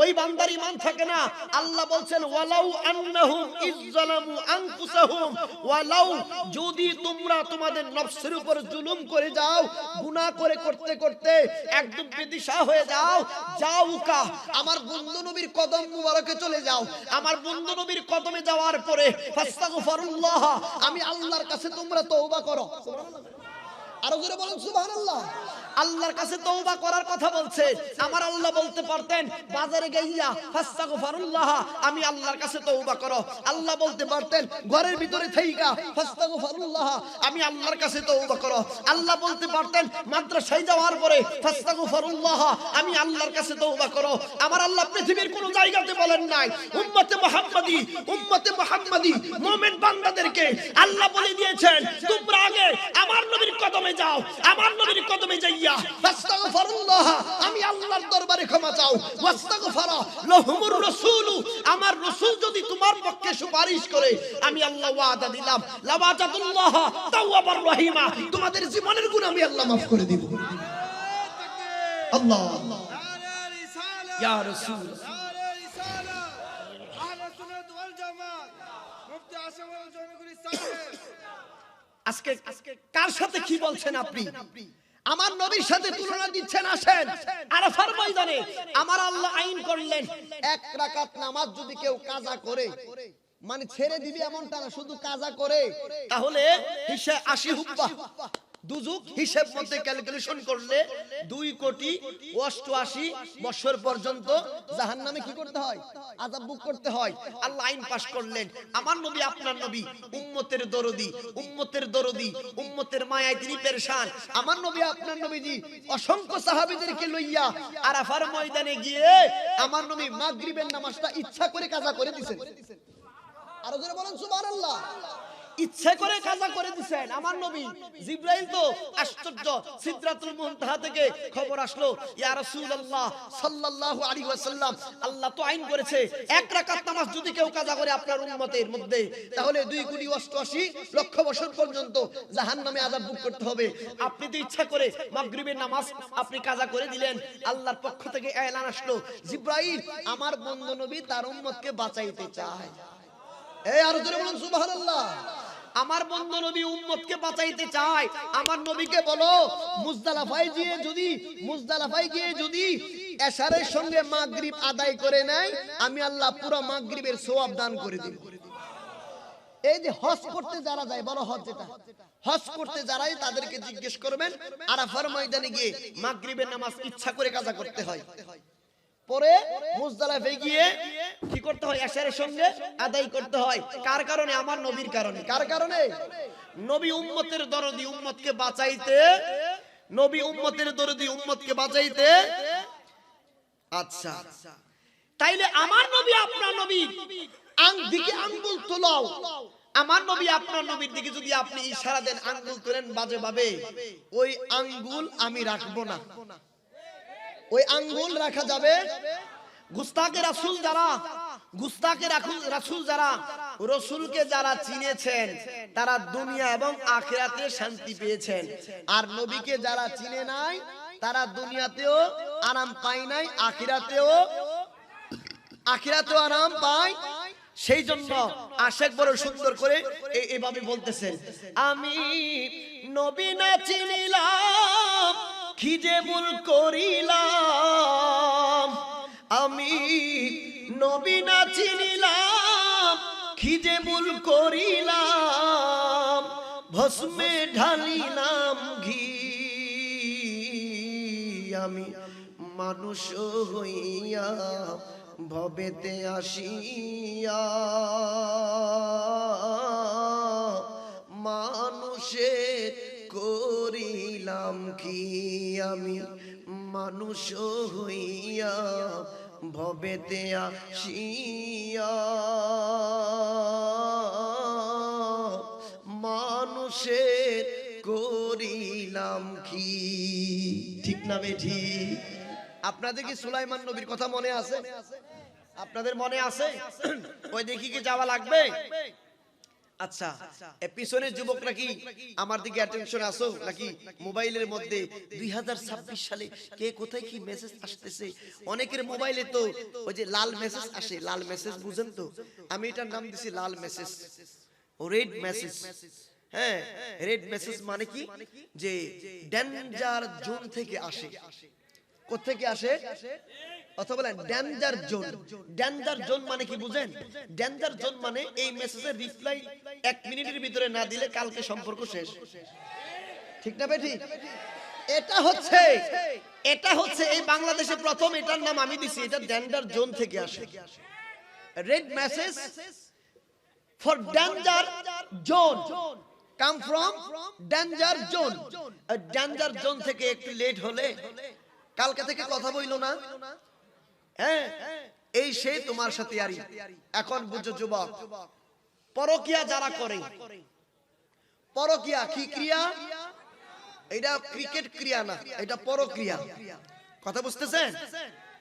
ওই বান্দার ঈমান থাকে না। আল্লাহ বলছেন ওয়ালাউ আন্নাহুম ইযযালামু আনফুসাহুম, ওয়ালাউ যদি তোমরা তোমাদের নফসের উপর জুলুম করে যাও, গুনাহ করে করতে করতে একদম বেদিশা হয়ে যাও, যাওকা আমার বন্ধু নবীর কদম মুবারকে চলে যাও। আমার বন্ধু নবীর কদমে যাওয়ার পরে ফাস্তাগফিরুল্লাহ, আমি আল্লাহর কাছে তোমরা তওবা করো। আরো জোরে বলেন সুবহানাল্লাহ। আল্লাহর কাছে তওবা করার কথা বলছে। আমার আল্লাহ বলতে পারতেন বাজারে গিয়া ফাস্তাগফিরুল্লাহ, আমি আল্লাহর কাছে তওবা করো। আল্লাহ বলতে পারতেন ঘরের ভিতরে থাইকা ফাস্তাগফিরুল্লাহ, আমি আল্লাহর কাছে তওবা করো। আল্লাহ বলতে পারতেন মাদ্রাসায় যাওয়ার পরে ফাস্তাগফিরুল্লাহ, আমি আল্লাহর কাছে তওবা করো। আমার আল্লাহ পৃথিবীর কোন জায়গাতে বলেন নাই। উম্মতে মুহাম্মাদী মুমিন বান্দাদেরকে আল্লাহ বলে দিয়েছেন তোমরা আগে আমার নবীর কদমে যাও, আমার নবীর কদমে যাইয়া ফাস্তাগফিরুল্লাহ, আমি আল্লাহর দরবারে ক্ষমা চাও। ওয়াস্তাগফারা লাহুমুর রাসূলু, আমার রাসূল যদি তোমার পক্ষে সুপারিশ করে, আমি আল্লাহ ওয়াদা দিলাম লাওয়াজাদুল্লাহ তাওয়াবার রহিমা, তোমাদের জীবনের গুনাহ আমি আল্লাহ মাফ করে দিব। আল্লাহ ইয়া রাসূল আজকে কার সাথে কি বলছেন আপনি? আমার নবীর সাথে তুলনা দিচ্ছেন। আসেন আরাফার ময়দানে আমার আল্লাহ আইন করলেন, 1 রাকাত নামাজ যদি কেউ কাজা করে, মানে ছেড়ে দিবে এমনটা না, শুধু কাজা করে, তাহলে হিসাব 80 হুব্বা দুজুক হিসাব মধ্যে ক্যালকুলেশন করলে 2,88,00,000 বছর পর্যন্ত জাহান্নামে কি করতে হয়? আযাব ভোগ করতে হয়। আল্লাহ আইন পাশ করলেন। আমার নবী আপনার নবী উম্মতের দরদি, উম্মতের মায়ায় তিনি পেরেশান। আমার নবী আপনার নবীজি অসংখ্য সাহাবীদেরকে লইয়া আরাফার ময়দানে গিয়ে আমার নবী মাগরিবের নামাজটা ইচ্ছা করে কাজা করে দিয়েছেন। আরো জোরে বলেন সুবহানাল্লাহ। ইচ্ছা করে কাজা করে দিবেন আমার নবী। জিবরাইল তো আশ্চর্য, সিদরাতুল মুনতাহা থেকে খবর আসলো, ইয়া রাসূলুল্লাহ সাল্লাল্লাহু আলাইহি ওয়াসাল্লাম, আল্লাহ তো আইন করেছে 1 রাকাত নামাজ যদি কেউ কাজা করে আপনার উম্মতের মধ্যে, তাহলে 2,88,00,000 বছর পর্যন্ত জাহান্নামে আযাব ভোগ করতে হবে। আপনি তো ইচ্ছা করে মাগরিবের নামাজ আপনি কাজা করে দিলেন। আল্লাহর পক্ষ থেকে এলান আসলো, জিবরাইল আমার বন্ধু নবী তার উম্মতকে বাঁচাইতে চায়। এই আরো জোরে বলুন সুবহানাল্লাহ। আমার বন্ধু নবী উম্মতকে বাঁচাইতে চায়। আমার নবীকে বলো মুজদালিফায় গিয়ে যদি এশারের সঙ্গে মাগরিব আদায় করে নেয়, আমি আল্লাহ পুরো মাগরিবের সওয়াব দান করে দেব। এই যে হজ করতে যারা যায়, বড় হজ যেটা, হজ করতে যারাই তাদেরকে জিজ্ঞেস করবেন আরাফার ময়দানে গিয়ে মাগরিবের নামাজ ইচ্ছা করে কাজা করতে হয়, পরে মুজদালিফায় গিয়ে কি করতে হয়? এশারের সঙ্গে আদায় করতে হয়। কার কারণে? আমার নবীর কারণে। কার কারণে? নবী উম্মতের দরদি, উম্মতকে বাঁচাইতে, নবী উম্মতের দরদি, উম্মতকে বাঁচাইতে আচ্ছা, তাইলে আমার নবী আপনার নবী দিকে আঙ্গুল তোলাও, আমার নবী আপনার নবীর দিকে যদি আপনি ইশারা দেন, আঙ্গুল তোলেন বাজে ভাবে, ওই আঙ্গুল আমি রাখবো না, ওই আঙ্গুল রাখা যাবে। গুস্তাকে রাসূল যারা, গুস্তাকে রাসূল যারা, রাসূলকে যারা চিনেছেন তারা দুনিয়া এবং আখিরাতে শান্তি পেয়েছেন, আর নবীকে যারা চিনে নাই তারা দুনিয়াতেও আরাম পায় নাই, আখিরাতেও আরাম পায়। সেই জন্য আশেক বড় সুন্দর করে এইভাবে বলতেছেন, আমি নবী না চিনিলাম কি যে ভুল করিলাম, আমি নবী না চিনিলাম কি যে ভুল করিলাম, ভস্মে ঢালিলাম ঘি, আমি মানুষ হইয়া ভবেতে আসিয়া মানুষের করিলাম কি, আমি মানুষ হইয়া ভবেতে আসিয়া মানুষের করিলাম কি। ঠিক না বেঠি? আপনাদের কি সুলাইমান নবীর কথা মনে আছে? আপনাদের মনে আছে? ওই দেখি কি যাওয়া লাগবে? আচ্ছা, পিছনের যুবকরা কি আমার দিকে অ্যাটেনশন আসো নাকি মোবাইলের মধ্যে 2026 সালে কে কোথায় কি মেসেজ আসতেছে? অনেকের মোবাইলে তো ওই যে লাল মেসেজ আসে, লাল মেসেজ বুঝেন তো? আমি এটার নাম দিছি লাল মেসেজ, ও রেড মেসেজ। হ্যাঁ, রেড মেসেজ মানে কি, যে ডেঞ্জার জোন থেকে আসে। কোত্থেকে আসে? অথবা বলেন ডেঞ্জার জোন। ডেঞ্জার জোন মানে কি বুঝেন? ডেঞ্জার জোন মানে এই মেসেজের রিপ্লাই 1 মিনিটের ভিতরে না দিলে কালকে সম্পর্ক শেষ। ঠিক না বেঠি? এটা হচ্ছে এই বাংলাদেশে প্রথম এটার নাম আমি দিছি, এটা ডেঞ্জার জোন থেকে আসে। Red message for danger zone, come from danger zone. Danger zone থেকে একটু লেট হলে কালকে থেকে কথা বইলো না, হ্যাঁ, এই সে তোমার সাথে আরি। এখন বুঝো যুবক, পরকিয়া যারা করে, পরকিয়া কি ক্রিয়া? এটা ক্রিকেট ক্রিয়া না, এটা পরক্রিয়া। কথা বুঝতেছেন?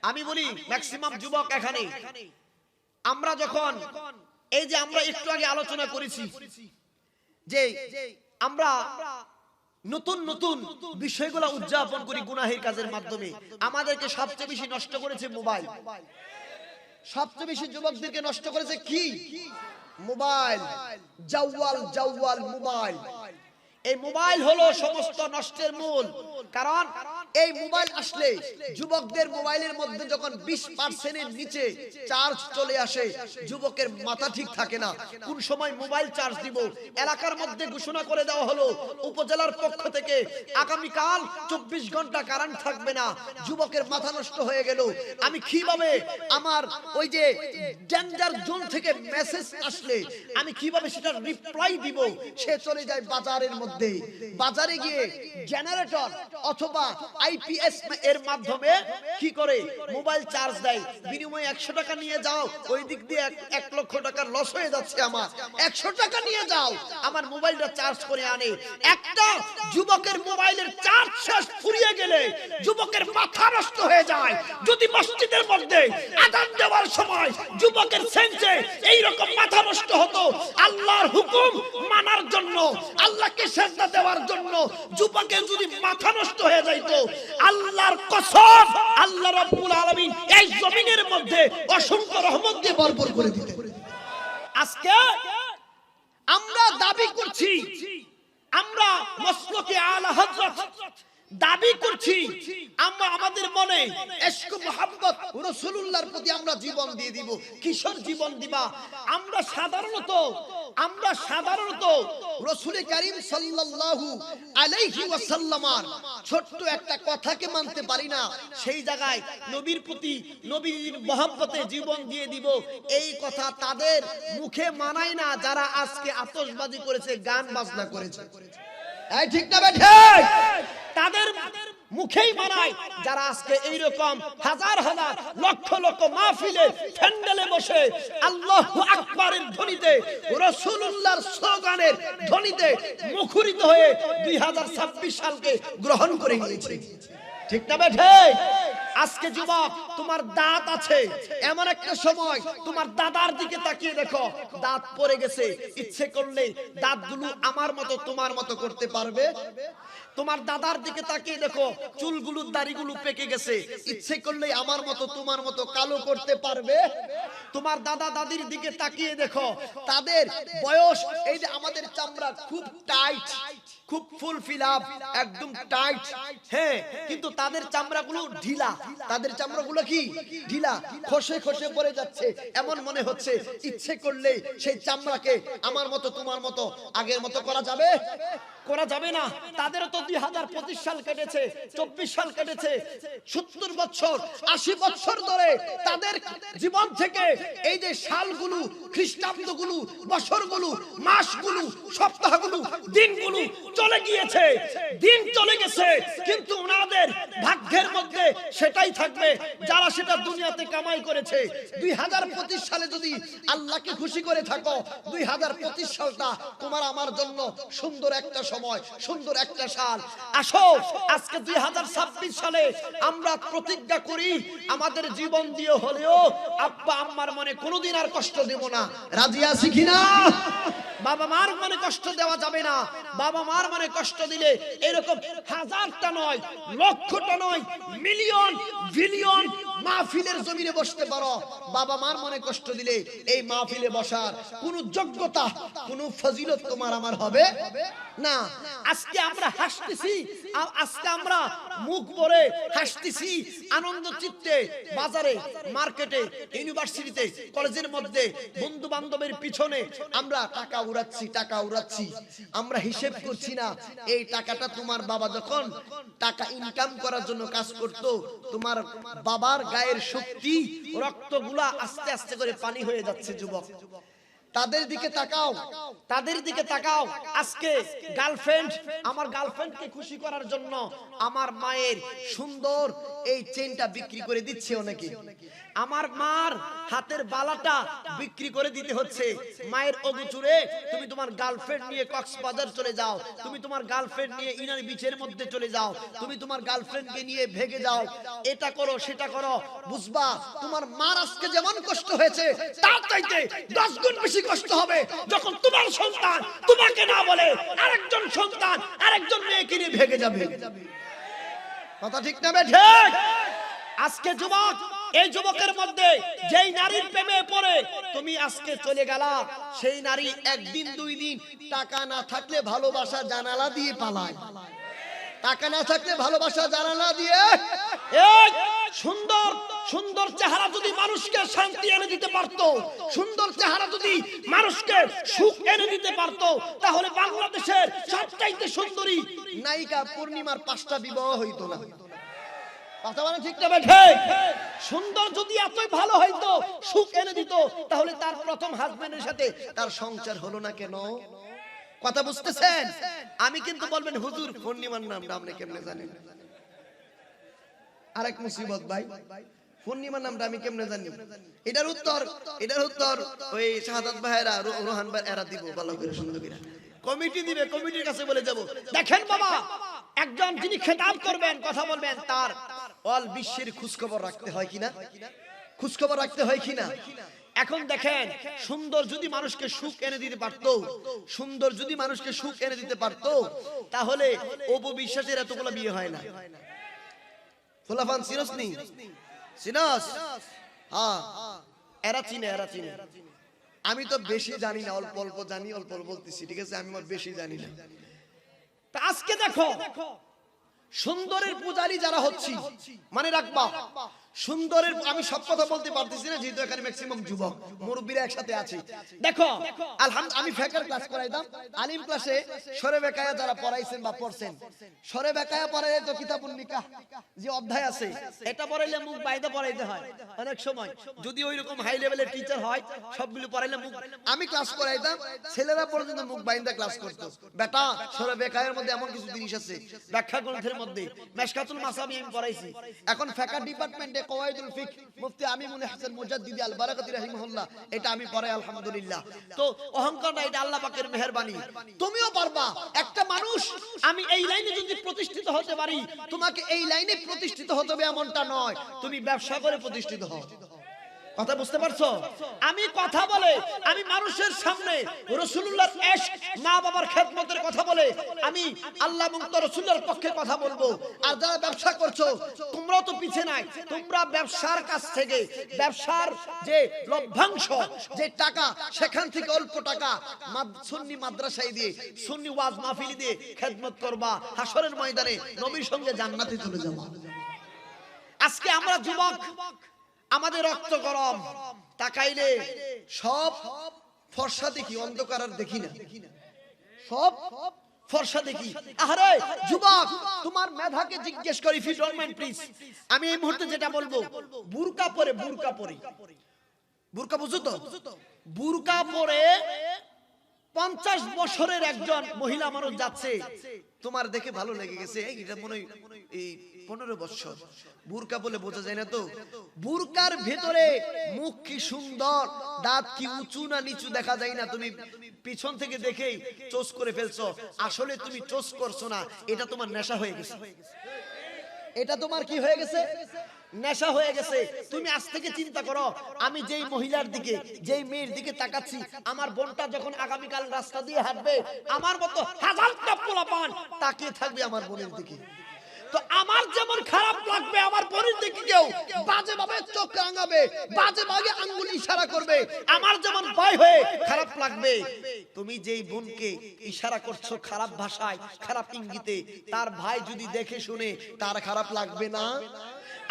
আমি বলি ম্যাক্সিমাম যুবক এখানে, আমরা যখন এই যে আমরা একটু আগে আলোচনা করেছি যে আমরা নতুন নতুন বিষয়গুলো উদযাপন করি গুনাহের কাজের মাধ্যমে, আমাদেরকে সবচেয়ে বেশি নষ্ট করেছে মোবাইল। সবচেয়ে বেশি যুবকদেরকে নষ্ট করেছে কি? মোবাইল। জাওয়াল মোবাইল। এই মোবাইল হলো সমস্ত নষ্টের মূল। কারণ এই মোবাইল আসলে যুবকদের মোবাইলের মধ্যে যখন 20% নিচে চার্জ চলে আসে, যুবকের মাথা ঠিক থাকে না কোন সময় মোবাইল চার্জ দিব। এলাকার মধ্যে ঘোষণা করে দেওয়া হলো উপজেলার পক্ষ থেকে আগামীকাল 24 ঘন্টা কারেন্ট থাকবে না। যুবকের মাথা নষ্ট হয়ে গেল, আমি কিভাবে আমার ওই যে ডেঞ্জার জোন থেকে মেসেজ আসলে আমি কিভাবে সেটা রিপ্লাই দিব? সে চলে যায় বাজারের মধ্যে, বাজারে গিয়ে জেনারেটর অথবা আইপিএস এর মাধ্যমে কি করে মোবাইল চার্জ দেয়। বিনিময়ে 100 টাকা নিয়ে যাও, ওই দিক দিয়ে 1 লক্ষ টাকার লস হয়ে যাচ্ছে আমার। 100 টাকা নিয়ে যাও, আমার মোবাইলটা চার্জ করে আনে। একটা যুবকের মোবাইলের চার্জ শেষ ফুরিয়ে গেলে যুবকের মাথা নষ্ট হয়ে যায়। যদি মসজিদের মধ্যে আযান দেওয়ার সময় যুবকের সেন্সে এই রকম মাথা নষ্ট হতো, আল্লাহর হুকুম মানার জন্য, আল্লাহকে সিজদা দেওয়ার জন্য যুবকের যদি মাথা নষ্ট হয়ে যাইতো, আল্লাহর কসম আল্লাহ রাব্বুল আলামিন এই জমিনের মধ্যে অসংখ্য রহমত দিয়ে ভরপুর করে দিতেন। আজকে আমরা দাবি করছি, আমরা মসলকে আলা হযরত দাবি করছি, আমরা আমাদের মনে ইশক মুহাব্বত রাসূলুল্লাহর প্রতি আমরা জীবন দিয়ে দিব। কিশোর জীবন দিবা? আমরা সাধারণত রাসূল কারীম সাল্লাল্লাহু আলাইহি ওয়াসাল্লামের ছোট্ট একটা কথাকে মানতে পারি না, সেই জায়গায় নবীর প্রতি, নবীর মহব্বতে জীবন দিয়ে দিব। এই কথা তাদের মুখে মানায় না যারা আজকে আতশবাজি করেছে, গান বাজনা করেছে। এই ঠিক না বেঠে? মুখেই মানায়, যারা আজকে এইরকম হাজার হাজার লক্ষ লক্ষ মাহফিলে প্যান্ডেলে বসে আল্লাহু আকবারের ধ্বনিতে, রাসূলুল্লাহর স্লোগানের ধ্বনিতে মুখরিত হয়ে 2026 সালকে গ্রহণ করে নিয়েছে। ঠিক না বেঠে? আজকে যুবক, তোমার দাঁত আছে, এমন একটা সময় তোমার দাদার দিকে তাকিয়ে দেখো, দাঁত পড়ে গেছে, ইচ্ছে করলে দাঁতগুলো আমার মতো তোমার মতো করতে পারবে? তোমার দাদার দিকে তাকিয়ে দেখো, চুলগুলো দাড়িগুলো পেকে গেছে, ইচ্ছে করলে আমার মতো তোমার মতো কালো করতে পারবে? তোমার দাদা দাদির দিকে তাকিয়ে দেখো, তাদের বয়স, এই যে আমাদের চামড়া খুব টাইট, খুব ফুল ফিল আপ, একদম টাইট, হ্যাঁ, কিন্তু তাদের চামড়াগুলো ঢিলা, তাদের চামড়াগুলো কি ঢিলা, খসে খসে পড়ে যাচ্ছে, এমন মনে হচ্ছে ইচ্ছে করলে সেই চামড়াকে আমার মতো তোমার মতো আগের মতো করা যাবে? করা যাবে না। তাদেরও তো 2025 সাল কেটেছে, 24 সাল কেটেছে, 70 বছর 80 বছর ধরে তাদের জীবন থেকে এই যে সালগুলো, খ্রিস্টাব্দগুলো, বছরগুলো, মাসগুলো, সপ্তাহগুলো, দিনগুলো চলে গিয়েছে, দিন চলে গেছে, কিন্তু ওনাদের ভাগ্যের মধ্যে সেটাই থাকবে যারা সেটা দুনিয়াতে কামাই করেছে। 2025 সালে যদি আল্লাহকে খুশি করে থাকো, 2025 সালটা তোমার আমার জন্য সুন্দর একটা সময়, সুন্দর একটা সাল। আসো আজকে 2026 সালে আমরা প্রতিজ্ঞা করি, আমাদের জীবন দিয়ে হলেও আব্বা আম্মার মনে কোনোদিন আর কষ্ট দেব না। রাজি আছি কিনা? বাবা মার মনে কষ্ট দেওয়া যাবে না। বাবা মার মনে কষ্ট দিলে এরকম হাজারটা নয়, লক্ষটা নয়, মিলিয়ন বিলিয়ন মাহফিলের জমিনে বসতে পারো, বাবা মার মনে কষ্ট দিলে এই মাহফিলে বসার কোন যোগ্যতা, কোন ফজিলত তোমার আমার হবে না। আজকে আমরা হাসতেছি, আজকে আমরা মুখ ভরে হাসতেছি, আনন্দ চিত্তে বাজারে, মার্কেটে, ইউনিভার্সিটিতে, কলেজের মধ্যে বন্ধু বান্ধবের পিছনে আমরা টাকা উড়াচ্ছি, টাকা উড়াচ্ছি, আমরা হিসেব করছি না এই টাকাটা তোমার বাবা যখন টাকা ইনকাম করার জন্য কাজ করত, তোমার বাবার গায়ের শক্তি, রক্তগুলা আস্তে আস্তে করে পানি হয়ে যাচ্ছে। যুবক, তাদের দিকে তাকাও, তাদের দিকে তাকাও। আজকে গার্লফ্রেন্ড, আমার গার্লফ্রেন্ডকে খুশি করার জন্য আমার মায়ের সুন্দর এই চেনটা বিক্রি করে দিচ্ছে অনেকে, আমার মার হাতের বালাটা বিক্রি করে দিতে হচ্ছে। মায়ের অগুচুরে তুমি তোমার গার্লফ্রেন্ড নিয়ে কক্সবাজার চলে যাও, তুমি তোমার গার্লফ্রেন্ড নিয়ে ইনার বিচের মধ্যে চলে যাও, তুমি তোমার গার্লফ্রেন্ডকে নিয়ে ভেগে যাও, এটা করো সেটা করো, বুঝবা তোমার মার আজকে যেমন কষ্ট হয়েছে তার চাইতে 10 গুণ বেশি কষ্ট হবে যখন তোমার সন্তান তোমাকে না বলে আরেকজন সন্তান আরেকজন মেয়েকে নিয়ে ভেগে যাবে। কথা ঠিক না বেঠে? আজকে যুবক, এই যুবকের মধ্যে যেই নারীর প্রেমে পড়ে তুমি আজকে চলে গেলা, সেই নারী একদিন দুই দিন টাকা না থাকলে ভালোবাসা জানালা দিয়ে পালায়, টাকা না থাকলে ভালোবাসা জানালা দিয়ে। এই সুন্দর সুন্দর চেহারা যদি মানুষকে শান্তি এনে দিতে পারতো, সুন্দর চেহারা যদি মানুষকে সুখ এনে দিতে পারতো, তাহলে বাংলাদেশের সবচাইতে সুন্দরী নায়িকা পূর্ণিমার 5টা বিবাহ হইতো না। কথা বলে ঠিক না বেঠে? সুন্দর যদি এতই ভালো হইতো, সুখ এনে দিত, তাহলে তার প্রথম হাজবেন্ডের সাথে তার সংসার হলো না কেন? কথা বুঝতেছেন? আমি কিন্তু বলবেন হুজুর পূর্ণিমার নামটা আপনি কেমনে জানেন? আরেক মুসিবত ভাই, পূর্ণিমার নামটা আমি কেমনে জানি? এটার উত্তর ওই শাহাদাত ভাইরা, রোহান ভাই এরা দিব, ভালো করে সুন্দর করে কমিটি দিবে, কমিটির কাছে বলে যাব। দেখেন বাবা, একজন যিনি খেতাব করবেন, কথা বলবেন, তার অল বিশ্বের খোঁজখবর রাখতে হয় কিনা, খোঁজখবর রাখতে হয় কিনা। এখন দেখেন, সুন্দর যদি মানুষকে সুখ এনে দিতে পারতো, সুন্দর যদি মানুষকে সুখ এনে দিতে পারতো, তাহলে অপবিশ্বাসের এতগুলো বিয়ে হয় না। ফুলাফান সিনস নি সিনস, হ্যাঁ এরা চিনে, এরা চিনে। আমি তো বেশি জানি না, অল্প অল্প জানি, অল্প অল্প বলতেছি, ঠিক আছে? আমি বেশি জানি না। তা আজকে দেখো, সুন্দরের পূজারী যারা হচ্ছি, মানে রাখবা, সুন্দরের আমি সব কথা বলতে পারতেছি না, যেহেতু এখানে ম্যাক্সিমাম যুবক মুরব্বীরা একসাথে আছে। দেখো আলহামদুলিল্লাহ, আমি ফিকহের ক্লাস করাইতাম, আলিম ক্লাসে সরে বেকায়া যারা পড়াইছেন বা পড়ছেন, সরে বেকায়া পড়াই তো কিতাবুন নিকাহ যে অধ্যায় আছে, এটা পড়াইলে মুখ বাইদা পড়াইতে হয় অনেক সময়। যদি ওই রকম হাই লেভেলের টিচার হয়, সবগুলো পড়াইলে মুখ, আমি ক্লাস করাইতাম, ছেলেরা পর্যন্ত মুখ বাইন্দা ক্লাস করতো। বেটা সরে বেকায়ের মধ্যে এমন কিছু জিনিস আছে, ব্যাখ্যা গ্রন্থের মধ্যে মেশকাতুল মাসাবি আমি পড়াইছি। এখন ফিকহ ডিপার্টমেন্টে কওয়াইদুল ফিকহ মুফতি আমিনুল হাসান মুজাদ্দিদি আল বারাকাতি রাহিমাহুল্লাহ, এটা আমি পড়াই আলহামদুলিল্লাহ। তো অহংকার না, এটা আল্লাহ পাকের মেহেরবানি। তুমিও পারবা। একটা মানুষ আমি এই লাইনে যদি প্রতিষ্ঠিত হতে পারি, তোমাকে এই লাইনে প্রতিষ্ঠিত হতে হবে এমনটা নয়, তুমি ব্যবসা করে প্রতিষ্ঠিত হও। কথা বুঝতে পারছো? আমি কথা বলে, আমি মানুষের সামনে রাসূলুল্লাহর ইশক, মা বাবার খেদমতের কথা বলে আমি আল্লাহ এবং তার রাসূলের পক্ষে কথা বলবো। আর যারা ব্যবসা করছো, তোমরাও তো পিছে নাই, তোমরা ব্যবসার কাছ থেকে, ব্যবসার যে লভ্যাংশ, যে টাকা, সেখান থেকে অল্প টাকা সুন্নি মাদ্রাসায় দিয়ে, সুন্নি ওয়াজ মাহফিল দিয়ে খেদমত করবা, হাসরের ময়দানে নবীর সঙ্গে জান্নাতে চলে যাবা। আজকে আমরা যুবক, আমাদের রক্ত গরম, তাকাইলে সব ফর্সা দেখি, অন্ধকার আর দেখি না, সব ফর্সা দেখি। আরে যুবক, তোমার মেধাকে জিজ্ঞেস করি, if you don't mind please, আমি এই মুহূর্তে যেটা বলবো, বুরকা পরে, বুরকা পরে, বুরকা বুঝো তো, বুরকা পরে 50 বছরের একজন মহিলা মানুষ যাচ্ছে, তোমার দেখে ভালো লেগে গেছে, এটা মনে হয় এই 15 বছর। বুরকা বলে বোঝা যায় না তো, বুরকার ভেতরে মুখ কি সুন্দর, দাঁত কি উঁচু না নিচু দেখা যায় না, তুমি পিছন থেকে দেখেই চোস করে ফেলছো। আসলে তুমি চোস করছো না, এটা তোমার নেশা হয়ে গেছে। এটা তোমার কি হয়ে গেছে? নেশা হয়ে গেছে। তুমি আজ থেকে চিন্তা করো, আমি যেই মহিলার দিকে, যেই মেয়ের দিকে তাকাচ্ছি, আমার বোনটা যখন আগামীকাল রাস্তা দিয়ে হাঁটবে, আমার মতো হাজারটা পোলাপান তাকিয়ে থাকবে আমার বোনের দিকে। তো আমার যেমন খারাপ লাগবে, আমার বোনের দিকে কেউ বাজে ভাবে চোখ রাঙাবে, বাজে ভাবে আঙ্গুল ইশারা করবে, আমার যেমন ভয় হয়ে খারাপ লাগবে। তুমি যেই বোনকে ইশারা করছো খারাপ ভাষায়, খারাপ ইঙ্গিতে, তার ভাই যদি দেখে শুনে, তার খারাপ লাগবে না?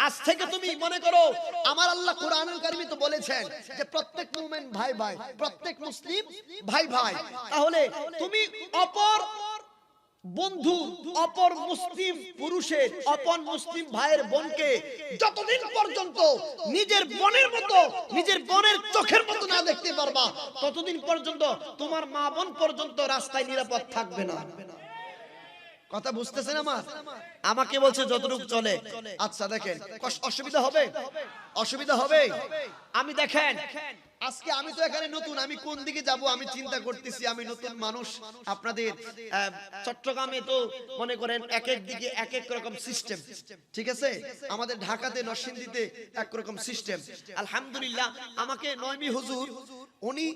আজ থেকে তুমি মনে করো, আমার আল্লাহ কোরআনুল কারীমে তো বলেছেন যে প্রত্যেক মুমিন ভাই ভাই, প্রত্যেক মুসলিম ভাই ভাই। তাহলে তুমি অপর বন্ধু, অপর মুসলিম পুরুষের, অপর মুসলিম ভাইয়ের বোনকে যতদিন পর্যন্ত নিজের বোনের মতো, নিজের বোনের চোখের মতো না দেখতে পারবা, ততদিন পর্যন্ত তোমার মা বোন পর্যন্ত রাস্তায় নিরাপদ থাকবে না। কথা বুঝতেছেন আমার? আমাকে বলছে যতটুকু চলে। আচ্ছা দেখেন, অসুবিধা হবে? অসুবিধা হবে? আমি দেখেন, আজকে আমি তো এখানে নতুন, আমি কোন দিকে যাব আমি চিন্তা করতেছি। আমি নতুন মানুষ, আপনাদের চট্টগ্রামে তো মনে করেন এক এক দিকে এক এক রকম সিস্টেম, ঠিক আছে? আমাদের ঢাকাতে, নরসিংদীতে এক রকম সিস্টেম। আলহামদুলিল্লাহ, আমাকে নয়মি হুজুর উনি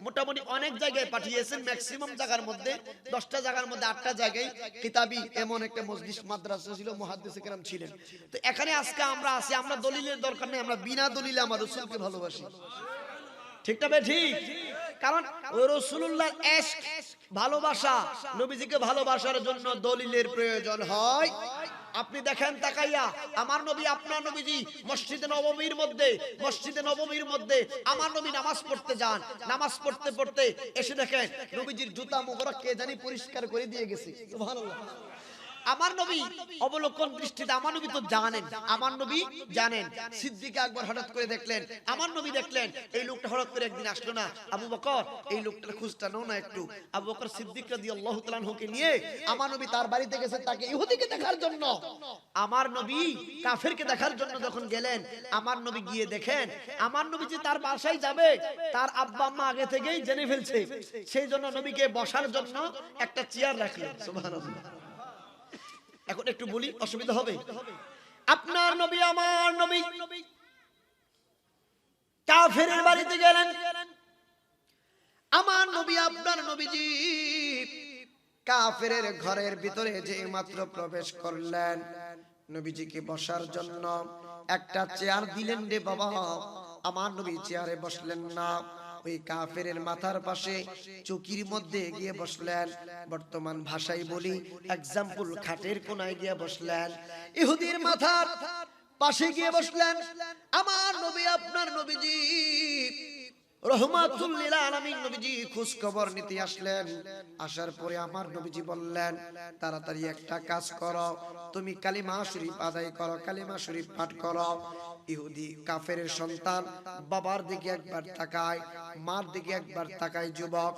মোটামুটি অনেক জায়গায় পাঠিয়েছেন, ম্যাক্সিমাম জায়গার মধ্যে 10টা জায়গার মধ্যে 8টা জায়গায় কিতাবি এমন একটা মজলিস মাদ্রাসা ছিল, মুহাদ্দিস کرام ছিলেন। তো এখানে আজকে আমরা আছি, আমরা দলিলের দরকার নেই, আমরা বিনা দলিলে আমার রাসূলকে ভালোবাসি। ঠিক না ভাই? ঠিক। কারণ ওই রাসূলুল্লাহর ইশক, ভালোবাসা, নবীজিকে ভালোবাসার জন্য দলিলের প্রয়োজন হয়। আপনি দেখেন তাকাইয়া, আমার নবী, আপনার নবীজি মসজিদে নববীর মধ্যে, মসজিদে নববীর মধ্যে আমার নবী নামাজ পড়তে যান, নামাজ পড়তে পড়তে এসে দেখেন নবীজির জুতা মোবারক কে জানি পরিষ্কার করে দিয়ে গেছে। সুবহানাল্লাহ। আমার নবী অবলোকন দৃষ্টিতে, আমার নবী তো জানেন, আমার নবী জানেন। সিদ্দিক আকবর হঠাৎ করে দেখলেন, আমার নবী দেখলেন এই লোকটা হঠাৎ করে একদিন আসলো না, আবু বকর এই লোকটার খোঁজটা নাও না একটু। আবু বকর সিদ্দিক রাদিয়াল্লাহু তাআলা আনহুকে নিয়ে আমার নবী তার বাড়িতে গেছে, তাকে ইহুদিকে দেখার জন্য। আমার নবী কাফেরকে দেখার জন্য যখন গেলেন, আমার নবী গিয়ে দেখেন আমার নবী যে তার বাসায় যাবে, তার আব্বা আম্মা আগে থেকেই জেনে ফেলছে। সেই জন্য নবীকে বসার জন্য একটা চেয়ার রাখলেন। সুবহানাল্লাহ। এখন একটু বলি, অসুবিধা হবে? আপনার নবী, আমার নবী কাফেরের বাড়িতে গেলেন, আমার নবী, আপনার নবীজি কাফেরের ঘরের ভিতরে যে মাত্র প্রবেশ করলেন, নবীজিকে বসার জন্য একটা চেয়ার দিলেন রে বাবা। আমার নবী চেয়ারে বসলেন না, ওই কাফেরের মাথার পাশে চৌকির মধ্যে গিয়ে বসলেন। বর্তমান ভাষায় বলি, এক্সাম্পল, খাটের কোনায় গিয়ে বসলেন। ইহুদির মাথার পাশে গিয়ে বসলেন। আমার নবী আপনার নবীজি রহমাতুল লিল আলামিন নবীজি খোঁজ খবর নিতে আসলেন। আসার পরে আমার নবীজি বললেন, তাড়াতাড়ি একটা কাজ করো, তুমি কালিমা শরীফ আদায় করো, কালিমা শরীফ পাঠ করো। ইহুদি কাফেরের সন্তান বাবার দিকে একবার তাকায়, মার দিকে একবার তাকায়। যুবক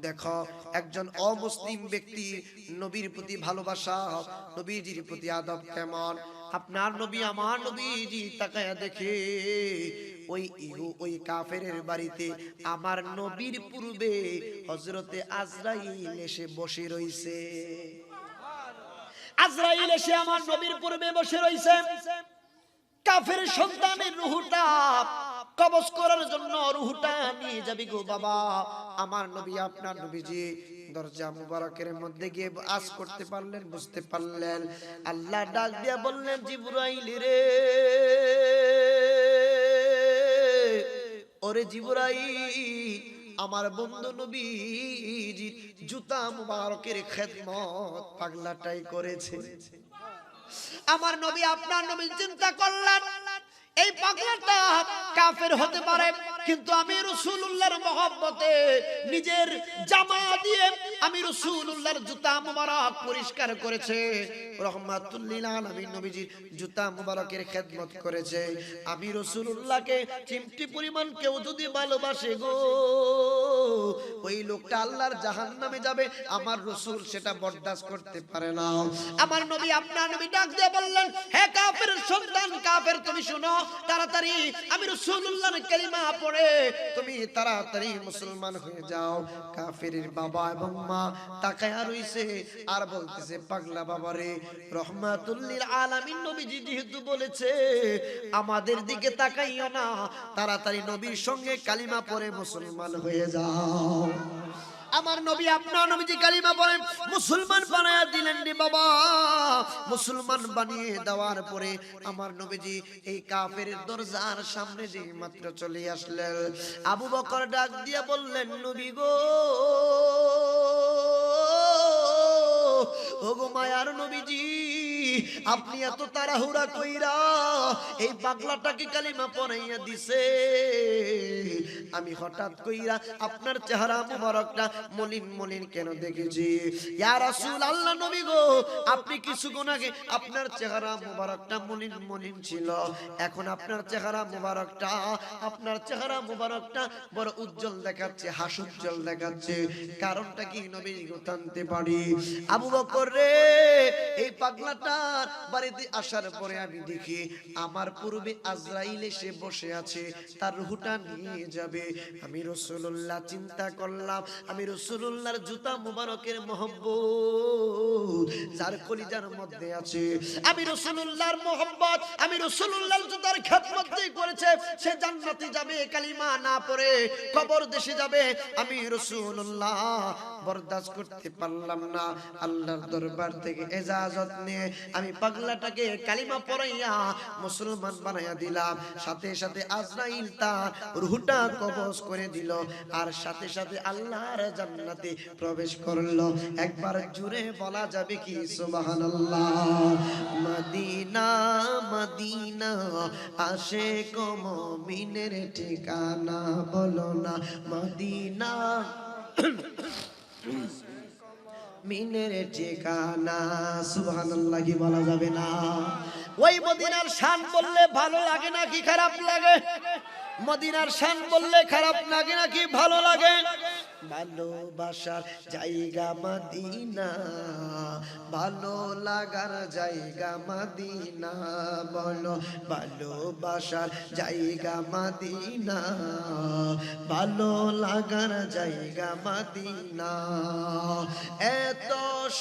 দেখো, একজন অমুসলিম ব্যক্তি নবীর প্রতি ভালোবাসা, নবীজির প্রতি আদব কেমন। আপনার নবী আমার নবীজি তাকায়া দেখে ওই কাফেরের বাড়িতে আমার নবীর পূর্বে হযরতে আজরাইল এসে বসে রইছে। আজরাইল এসে আমার নবীর পূর্বে বসে রইছে। কাফের সন্তানের রূহটা কবজ করার জন্য রূহটা নিয়ে যাবি গো বাবা। আমার নবী আপনার নবীজি দরজা মুবারকের মধ্যে গিয়ে আজ করতে পারলেন, বুঝতে পারলেন। আল্লাহ ডাক দিয়া বললেন, জিবরাইল রে, ওরে জিবরাইল, আমার বন্ধু নবীজি জুতা মুবারকের খেদমত পাগলাটাই করেছে। আমার নবী আপনার নবী চিন্তা করলেন, এই পাগলাটা কাফের হতে পারে, কিন্তু আমি রাসূলুল্লাহর মহব্বতে নিজের জামা দিয়ে আমি রাসূলুল্লাহর জুতা মুবারক পরিষ্কার করেছে, রহমাতুল লিল আলামিন নবীজির জুতা মুবারকের খেদমত করেছে। আমি রাসূলুল্লাহকে চিমটি পরিমাণ কেউ যদি ভালোবাসে গো, ওই লোকটা আল্লাহর জাহান্নামে যাবে, আমার রাসূল সেটা বরদাস্ত করতে পারে না। আমার নবী আপনার নবী ডাক দিয়ে বললেন, হে কাফের সন্তান, কাফের তুমি শুনো, তাড়াতাড়ি আমি রাসূলুল্লাহর কালিমা পড়ে তুমি তাড়াতাড়ি মুসলমান হয়ে যাও। কাফেরের বাবা এবং মা তাকায়া রইছে আর বলতেছে, পাগলা বাবারে, রহমাতুল লিল আলামিন নবীজি যেহেতু বলেছে আমাদের দিকে তাকাইও না, তাড়াতাড়ি নবীর সঙ্গে কালিমা পড়ে মুসলমান হয়ে যাও। আমার নবী আপনার নবীজি কালিমা পড়ে মুসলমান বানায়া দিলেন রে বাবা। মুসলমান বানিয়ে দেওয়ার পরে আমার নবীজি এই কাফেরের দরজার সামনে যে মাত্র চলে আসলেন, আবু বকর ডাক দিয়া বললেন, নবী গো, ওগো মায়ার নবীজি, আপনি এত তাড়াহুড়া কইরা এই পাগলাটাকে কালিমা পড়াইয়া দিছে, আমি হঠাৎ কইরা আপনার চেহারা মুবারকটা মলিন মলিন কেন দেখেছি। ইয়া রাসূল আল্লাহ নবী গো, আপনি কিছুক্ষণ আগে আপনার চেহারা মুবারকটা মলিন মলিন ছিল, এখন আপনার চেহারা মুবারকটা বড় উজ্জ্বল দেখাচ্ছে, হাস্যোজ্জ্বল দেখাচ্ছে, কারণটা কি নবী জানতে পারি? আবু বকর রে, এই পাগলাটার বাড়িতে আসার পরে আমি দেখি আমার পূর্বে আজরাইল এসে বসে আছে, তার রূহটা নিয়ে যাবে। আমি রাসূলুল্লাহ চিন্তা করলাম, আমি রাসূলুল্লাহর জুতা মুবারকের মহব্বত যার কলিজার মধ্যে আছে, আমি রাসূলুল্লাহর মহব্বত আমি রাসূলুল্লাহর জুতার খেদমত যে করেছে, সে জান্নাতে যাবে, কালিমা না পড়ে কবর দেশে যাবে। আমি রাসূলুল্লাহ বরদাস্ত করতে পারলাম না। আল্লাহর দরবার থেকে ইজাজত নিয়ে আমি পাগলাটাকে কালিমা পড়াইয়া মুসলমান বানাইয়া দিলাম। সাথে সাথে আজরাইল তার রূহটা কবজ করে দিল, আর সাথে সাথে আল্লাহর জান্নাতে প্রবেশ করলো। একবার জুড়ে বলা যাবে কি সুবহানাল্লাহ? মদিনা মদিনা আশিক মুমিনের ঠিকানা, বলো না মদিনা মিনের ঠিকানা। সুবহানাল্লাহ কি বলা যাবে না? ওই মদিনার শান বললে ভালো লাগে নাকি খারাপ লাগে? মদিনার শান বললে খারাপ লাগে নাকি ভালো লাগে? ভালোবাসার জায়গা মদিনা, ভালো লাগার জায়গা মদিনা, বলো ভালোবাসার জায়গা মদিনা, ভালো লাগার জায়গা মদিনা। এত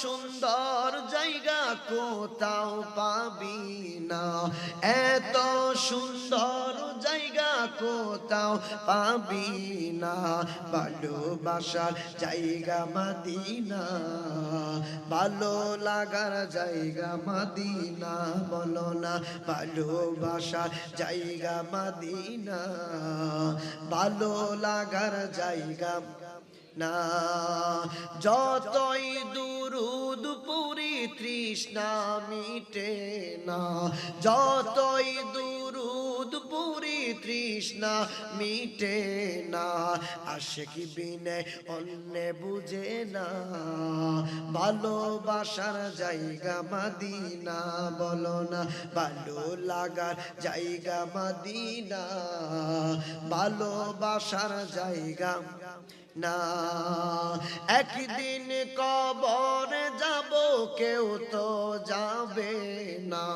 সুন্দর জায়গা কোথাও পাবি না, এত সুন্দর জায়গা কোথাও পাবি না, ভালোবাসার জায়গা মদিনা, ভালো লাগার জায়গা মদিনা, বলো না ভালোবাসার জায়গা মদিনা, ভালো লাগার জায়গা। না, যতই দুরুদ পড়ি তৃষ্ণা মিটে না, যতই দুরুদ পড়ি তৃষ্ণা মিটে না, আশিক বিনে অন্য বুঝে না, ভালোবাসার জায়গা মদিনা, বলো না ভালো লাগার জায়গা মদিনা, ভালোবাসার জায়গা না। একদিন কবর যাব কেউ তো যাবে না,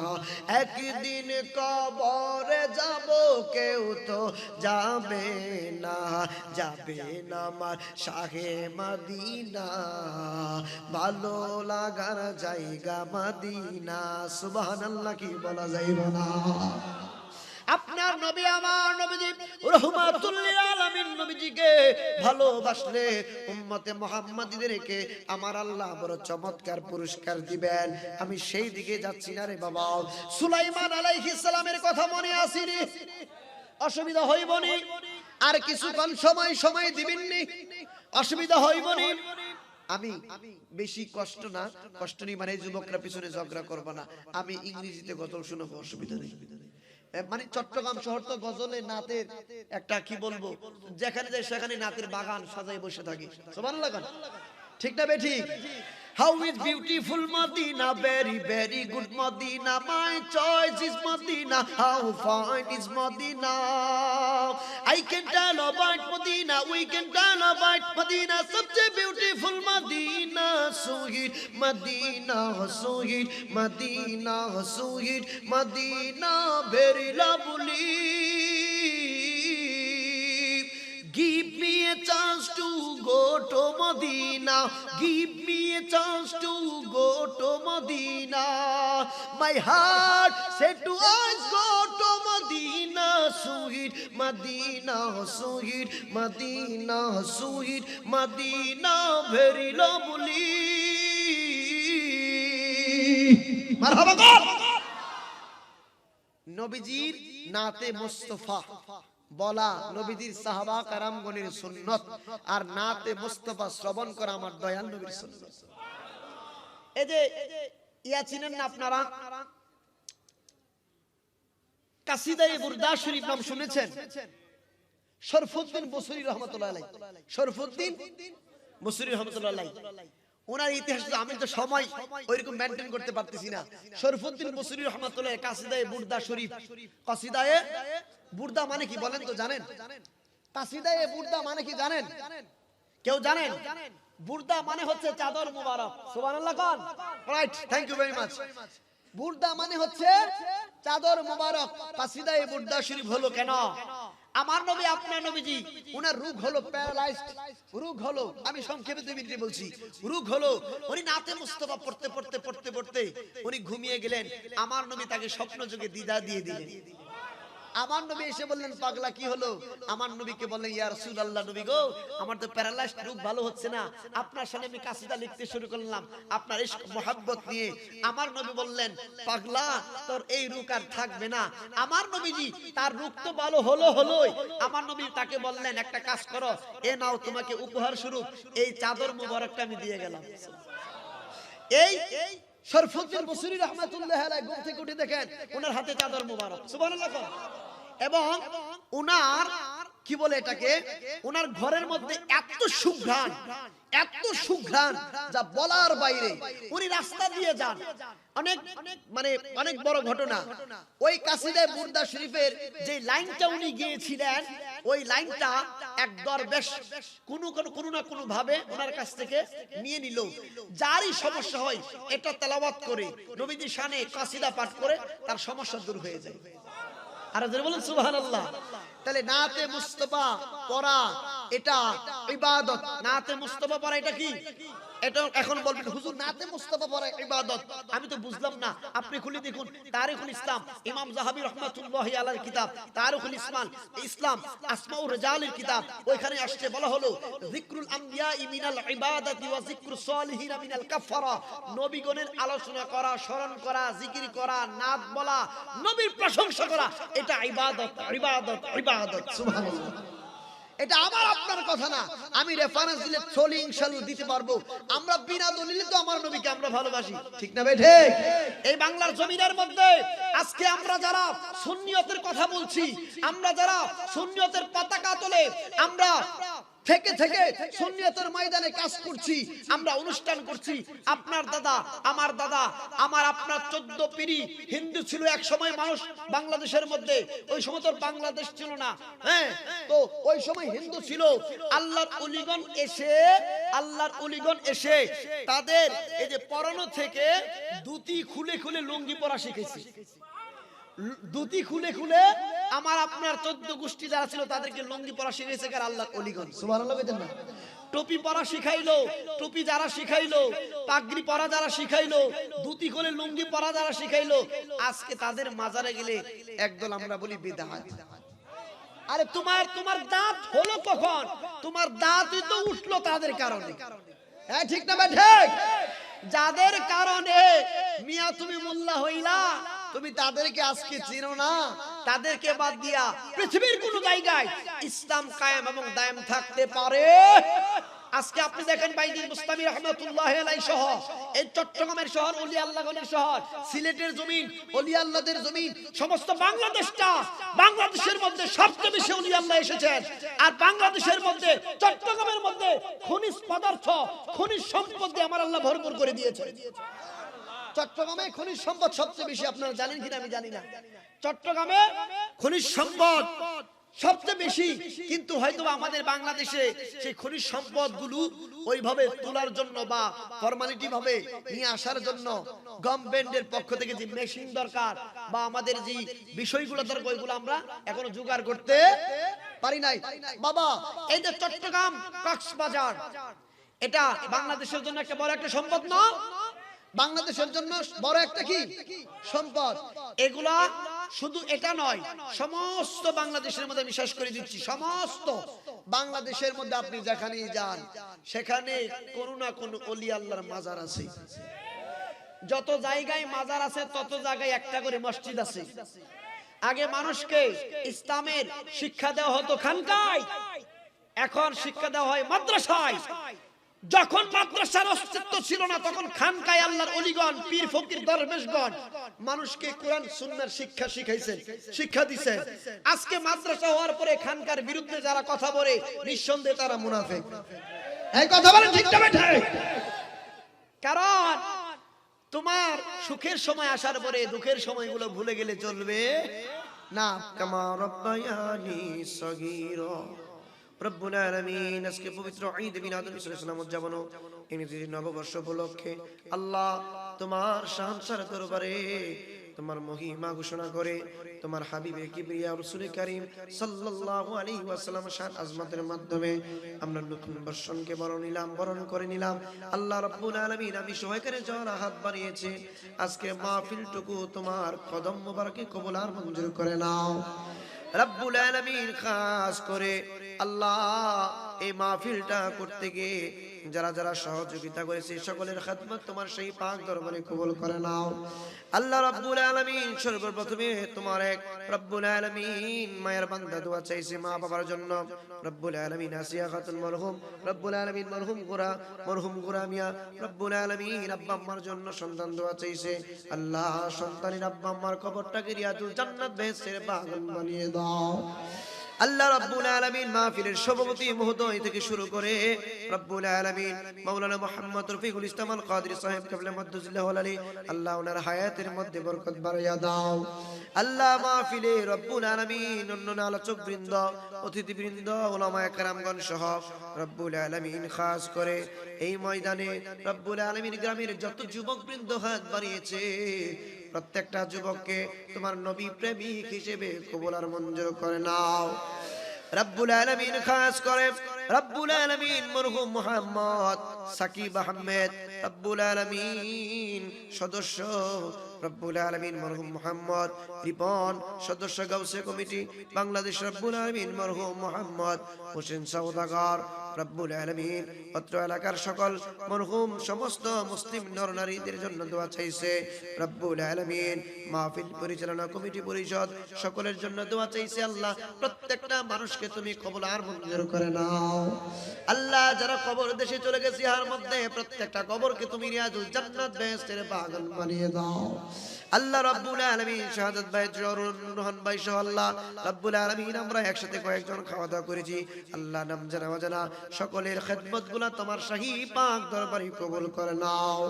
একদিন কবর যাব কেউ তো যাবে না, যাবে না আমার শাহে মদিনা, ভালো লাগার জায়গা মদিনা। সুবহানাল্লাহ কি বলা যাইবে না। আপনার নবী আমার নবীজি রাহমাতুল লিল আলামিন নবীজিকে ভালোবাসলে উম্মতে মুহাম্মাদীদেরকে আমার আল্লাহ বড় চমৎকার পুরস্কার দিবেন। আমি সেই দিকে যাচ্ছি না রে বাবা। সুলাইমান আলাইহিস সালামের কথা মনে আসেনি? অসুবিধা হইবনি? আর কিছুক্ষণ সময় দিবেননি? অসুবিধা হইবনি? আমি বেশি কষ্ট নেই, মানে যুবকরা পিছনে ঝগড়া করবে না, আমি ইংরেজিতে গজল শোনাবো, অসুবিধা নেই। মানে চট্টগ্রাম শহর তো গজলে নাতের একটা কি বলবো, যেখানে যায় সেখানে নাতের বাগান সাজাই বসে থাকে। সুবহানাল্লাহ, ঠিক না বেঠিক? How is beautiful Medina, very very good Medina, my choice is Medina, how fine is Medina, I can tell about Medina, we can tell about Medina, such a beautiful Medina, sweet Medina, sweet Medina, sweet Medina, very lovely. Give me a chance to go to Medina, give me a chance to go to Medina, my heart said to us go to Medina, sweet Medina, sweet Medina, sweet Medina, very lovely. মারহাবা কর। নবীজির নাতে মুস্তাফা বলা নবীজির সাহাবা কারামগণের সুন্নত, আর নাতে মুস্তাফা শ্রবণ করা আমার দয়াল নবীর সুন্নত। এই যে ইয়া চিনেন না আপনারা, কাসিদায়ে বুরদা শরীফ নাম শুনেছেন? শরফুদ্দীন বুসরি রহমাতুল্লাহ আলাইহি, শরফুদ্দীন বুসরি রহমাতুল্লাহ আলাইহি, ওনার ইতিহাস আমি তো সময় ওইরকম মেনটেন করতে পারতেছি না। শরফুদ্দীন বুসরি রহমাতুল্লাহ কাসিদায়ে বুরদা শরীফ, কাসিদায়ে বুরদা মানে কি বলেন তো জানেন? কাসিদায়ে বুরদা মানে কি জানেন? কেউ জানেন? বুরদা মানে হচ্ছে চাদর মুবারক। সুবহানাল্লাহ কোন? Right, thank you very much. বুরদা মানে হচ্ছে চাদর মুবারক। কাসিদায়ে বুরদা শরীফ হলো কেন? আমার নবী আপনার নবীজি ওনার রোগ হলো প্যারালাইজড, রোগ হলো, আমি সংক্ষেপে 2 মিনিটে বলছি, রোগ হলো উনি নাতে মুস্তাফা পড়তে উনি ঘুমিয়ে গেলেন। আমার নবী তাকে স্বপ্ন যোগে দিদা দিয়ে দিলেন। আমার নবী এসে বললেন পাগলা কি হলো? আমার নবীকে বললেন ইয়া রাসূলুল্লাহ, নবী গো আমার তো প্যারালাইজড রোগ ভালো হচ্ছে না, আপনার সামনে আমি কাসিদা লিখতে শুরু করলাম আপনার ইশক মোহাব্বত নিয়ে। আমার নবী বললেন পাগলা তোর এই রোগ আর থাকবে না। আমার নবীজি তার রোগ তো ভালো হলোই, আমার নবী তাকে বললেন একটা কাজ করো, এ নাও তোমাকে উপহার স্বরূপ এই চাদর মুবারকটা আমি দিয়ে গেলাম। এই শরফুদ্দীন বুসরি রহমাতুল্লাহ আলাইহি ঘুম থেকে উঠে দেখেন ওনার হাতে চাদর মুবারক। সুবহানাল্লাহ। এবং ওনার কি বলে এটাকে, ওনার ঘরের মধ্যে এত সুঘ্রাণ যা বলার বাইরে। উনি রাস্তা দিয়ে যান, অনেক বড় ঘটনা। ওই কাসিদায়ে বুরদা শরীফের যে লাইনটা উনি গিয়েছিলেন, ওই লাইনটা এক দরবেশ কোনো না কোনো ভাবে ওনার কাছ থেকে নিয়ে নিল। যারই সমস্যা হয় এটা তেলাওয়াত করে নবীজির শানে কাসিদা পাঠ করে তার সমস্যা দূর হয়ে যায়। আর যারা বলেন সুবহানাল্লাহ। তাহলে নাতে মুস্তাফা পড়া এটা ইবাদত। নাতে মুস্তাফা পড়া এটা কি? এটা এখন বলবেন হুজুর নাতে মুস্তাফা পড়া ইবাদত, আমি তো বুঝলাম না। আপনি খুলে দেখুন তারিখুল ইসলাম, ইমাম যাহাবী রাহমাতুল্লাহি আলাইহির কিতাব তারিখুল ইসলাম আসমাউর রিজালের কিতাব, ওইখানে আসছে বলা হলো যিকরুল আমবিয়া মিনাল ইবাদাতি ওয়া যিকরুস সালিহিন মিনাল কাফারা। নবীগণের আলোচনা করা, স্মরণ করা, জিকির করা, নাত বলা, নবীর প্রশংসা করা, এটা ইবাদত। সুবহানাল্লাহ। এটা আমার আপনার কথা না, আমি রেফারেন্স দিলে থলি ইনশাআল্লাহ দিতে পারবো। আমরা বিনা দলিলে তো আমার নবীকে আমরা ভালোবাসি, ঠিক না ভাই? ঠিক। এই বাংলার জমিনের মধ্যে আজকে আমরা যারা সুন্নিয়তের কথা বলছি, আমরা যারা সুন্নিয়তের পতাকা তোলে, আমরা থেকে থেকে সুন্নিয়তের ময়দানে কাজ করছি, আমরা অনুষ্ঠান করছি, আপনার দাদা, আমার আপনার 14 পিঢ়ি হিন্দু ছিল এক সময় মানুষ বাংলাদেশের মধ্যে। ওই সময় তো বাংলাদেশ ছিল না, হ্যাঁ, তো ওই সময় হিন্দু ছিল। আল্লাহর ওলিগণ এসে তাদের এই যে পরানো থেকে ধুতি খুলে খুলে লুঙ্গি পরা শিখেছে। ধুতি খুলে খুলে আমার আপনার 14 গোষ্ঠী যারা ছিল তাদেরকে লুঙ্গি পরা শিখিয়েছে কার? আল্লাহর ওলিগণ। সুবহানাল্লাহ বলেন না? টুপি পরা শিখাইলো, টুপি যারা শিখাইলো, পাগড়ি পরা যারা শিখাইলো, ধুতি খুলে লুঙ্গি পরা যারা শিখাইলো, আজকে তাদের মাজারে গেলে একদল আমরা বলি বিদআত। আরে তোমার দাঁত হলো কখন? তোমার দাঁতই তো উঠলো তাদের কারণে, হ্যাঁ ঠিক না ভাই? ঠিক। যাদের কারণে মিয়া তুমি মোল্লা হইলা, তুমি তাদেরকে আজকে চিনো না, তাদেরকে বাদ দিয়া পৃথিবীর কোন জায়গায় ইসলাম কায়েম এবং দায়েম থাকতে পারে? আজকে আপনি দেখেন বাইজিদ বুস্তামি রাহমাতুল্লাহি আলাইহি সহ এই চট্টগ্রামের শহর ওলি আল্লাহগণের শহর, সিলেটের জমিন ওলি আল্লাহদের জমিন, সমস্ত বাংলাদেশের মধ্যে সবচেয়ে বেশি ওলি আল্লাহ এসেছেন। আর বাংলাদেশের মধ্যে চট্টগ্রামের মধ্যে খনিজ পদার্থ, খনিজ সম্পদ দিয়ে আমার আল্লাহ ভরপুর করে দিয়েছে। চট্টগ্রামে খনিজ সম্পদ সবচেয়ে বেশি, আপনারা জানেন কিনা আমি জানি না। চট্টগ্রামে খনিজ সম্পদ সবচেয়ে বেশি, কিন্তু হয়তো আমাদের বাংলাদেশে সেই খনিজ সম্পদগুলো ওইভাবে তোলার জন্য বা ফর্মালিটি ভাবে নিয়ে আসার জন্য গভর্নমেন্টের পক্ষ থেকে যে মেশিন দরকার বা আমাদের যে বিষয়গুলো দরকার, ওইগুলো আমরা এখনো জোগাড় করতে পারি নাই। বাবা, এই যে চট্টগ্রাম কক্সবাজার, এটা বাংলাদেশের জন্য একটা বড় একটা সম্পদ না? বাংলাদেশের জন্য বড় একটা কি সম্পদ? এগুলা শুধু এটা নয়, সমস্ত বাংলাদেশের মধ্যে বিশ্বাস করে দিচ্ছি, সমস্ত বাংলাদেশের মধ্যে আপনি যেখানেই যান সেখানে কোন না কোন ওলি আল্লাহর মাজার আছে। যত জায়গায় মাজার আছে তত জায়গায় একটা করে মসজিদ আছে। আগে মানুষকে ইসলামের শিক্ষা দেওয়া হতো খানকায়, এখন শিক্ষা দেওয়া হয় মাদ্রাসায়। যখন মাদ্রাসার অস্তিত্ব ছিল না তখন খানকায় আল্লাহর ওলিগণ, পীর ফকির দরবেশগণ মানুষকে কোরআন সুন্নাহর শিক্ষা শিখাইছেন, শিক্ষা দিয়েছেন। আজকে মাদ্রাসা হওয়ার পরে খানকার বিরুদ্ধে যারা কথা বলে নিঃসন্দেহে তারা মুনাফিক। এই কথা বলেন ঠিক না ঠিক? কারণ তোমার সুখের সময় আসার পরে দুঃখের সময়গুলো ভুলে গেলে চলবে না। কামা রব্বায়ানি সগীরা। রব্বুল আলামিন আজকে পবিত্র ঈদ মিলাদুন নবী সাল্লাল্লাহু আলাইহি ওয়াসাল্লাম ইংরেজি নববর্ষ উপলক্ষে আল্লাহ তোমার শানসার দরবারে তোমার মহিমা ঘোষণা করে তোমার হাবিবে কিবরিয়া রাসূল করিম সাল্লাল্লাহু আলাইহি ওয়াসাল্লাম শান আজমতের মাধ্যমে আমরা নতুন বর্ষকে বরণ করে নিলাম। আল্লাহ রাব্বুল আলামিন আমি সহায়কারে যারা হাত বাড়িয়েছে আজকে মাহফিলটুকু তোমার কদম মোবারকে কবুল আর মঞ্জুর করে নাও রব্বুল আলামিন। খাস করে আল্লাহ এই মাহফিলটা করতে গিয়ে যারা যারা সহযোগিতা করেছে সকলের খেদমত তোমার সেই পাক দরবারে কবুল করে নাও আল্লাহ রাব্বুল আলামিন। সর্বপ্রথমে তোমার এক রব্বুল আলামিন মায়ের বান্দা দোয়া চাইছে মা বাবার জন্য। রব্বুল আলামিন আসিয়া খাতুন মরহুম, রব্বুল আলামিন মরহুম গোরা মিয়া রব্বুল আলামিন আব্বা আম্মার জন্য সন্তান দোয়া চাইছে। আল্লাহ সন্তানের আব্বা আম্মার কবরটাকে রিয়াজুল জান্নাত বেহেশতের বাগান বানিয়ে দাও। আল্লাহ রাব্বুল আলামিন মাহফিলের সভাপতি মহোদয় থেকে শুরু করে রব্বুল আলামিন মাওলানা মুহাম্মদ রফিকুল ইসলাম আল কাদরি সাহেব কিবলা মাদ্দুজিল্লাহু আলাইহি, আল্লাহ ওনার হায়াতের মধ্যে বরকত বাড়াইয়া দাও। আল্লাহ মাহফিলে রব্বুল আলামিন অন্যান্য আলোচক বৃন্দ, অতিথি বৃন্দ, উলামায়ে কেরামগণ সহ রব্বুল আলামিন খাস করে এই ময়দানে রব্বুল আলামিন গ্রামের যত যুবক বৃন্দ হাত বাড়িয়েছে প্রত্যেকটা যুবককে তোমার নবী প্রেমিক হিসেবে কবুল আর মঞ্জুর করে নাও রব্বুল আলামিন। খাস করে রব্বুল আলামিন মরহুম মোহাম্মদ সাকিব আহমেদ, রব্বুল আলামিন সদস্য রব্বুল আলামিন মরহুম মোহাম্মদ রিপন, সদস্য গাউসে কমিটি বাংলাদেশ, রব্বুল আলামিন মরহুম মোহাম্মদ হোসেন সওদাগর, রব্বুল আলামিন অত্র এলাকার সকল মরহুম সমস্ত মুসলিম নরনারীদের জন্য দোয়া চাইছে। রব্বুল আলামিন মাহফিল পরিচালনা কমিটি পরিষদ সকলের জন্য দোয়া চাইছে। আল্লাহ প্রত্যেকটা মানুষকে তুমি কবুল আর মঞ্জুর করে নাও। আল্লাহ যারা কবর দেশে চলে গেছে ইহার মধ্যে প্রত্যেকটা কবরকে তুমি রিয়াজুল জান্নাত বেহেশতের বাগান বানিয়ে দাও। আল্লাহ রাব্বুল আলামিন শাহাদাত ভাই রোহান ভাই সহ আল্লাহ রাব্বুল আলামিন আমরা একসাথে কয়েকজন খাওয়া দাওয়া করেছি। আল্লাহ নাম জানা অজানা সকলের খেদমতগুলো তোমার শাহী পাক দরবারে কবুল করে নাও।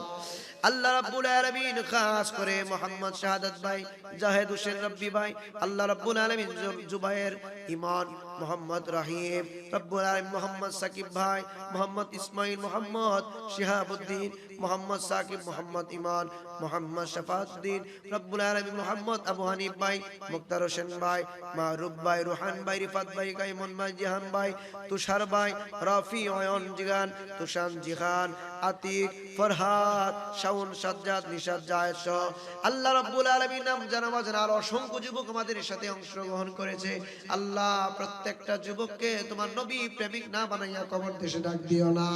আল্লাহ রাব্বুল আলামিন খাস করে মোহাম্মদ শাহাদাত ভাই, জাহেদ হোসেন রব্বি ভাই, আল্লাহ রাব্বুল আলামিন জুবায়ের, ইমান, মোহাম্মদ রহিম, রব্বুল আলামিন মোহাম্মদ সাকিব ভাই, মোহাম্মদ ইসমাইল, মোহাম্মদ শিহাবুদ্দিন, মোহাম্মদ সাকিব, মোহাম্মদ ইমান, মোহাম্মদ শাফাউদ্দিন, রব্বুল আলামিন মোহাম্মদ আবু হানিফ ভাই, মুক্তার হোসেন ভাই, মারুফ ভাই, রোহান ভাই, রিফাত ভাই, কাইমন ভাই, জিহান ভাই, তুষার ভাই, রাফি, অয়ন জিগান, তুষান জিহান, আতিক, ফরহাদ, শাওন, সাজ্জাদ, নিশাদ, জায়েদ সহ আল্লাহ রাব্বুল আলামিন নাম জানা অজানা আর অসংখ্য যুবক আমাদের সাথে অংশগ্রহণ করেছে। আল্লাহ প্রত্যেকটা যুবককে তোমার নবী প্রেমিক না বানাইয়া কবর দেশে ডাক দিও না।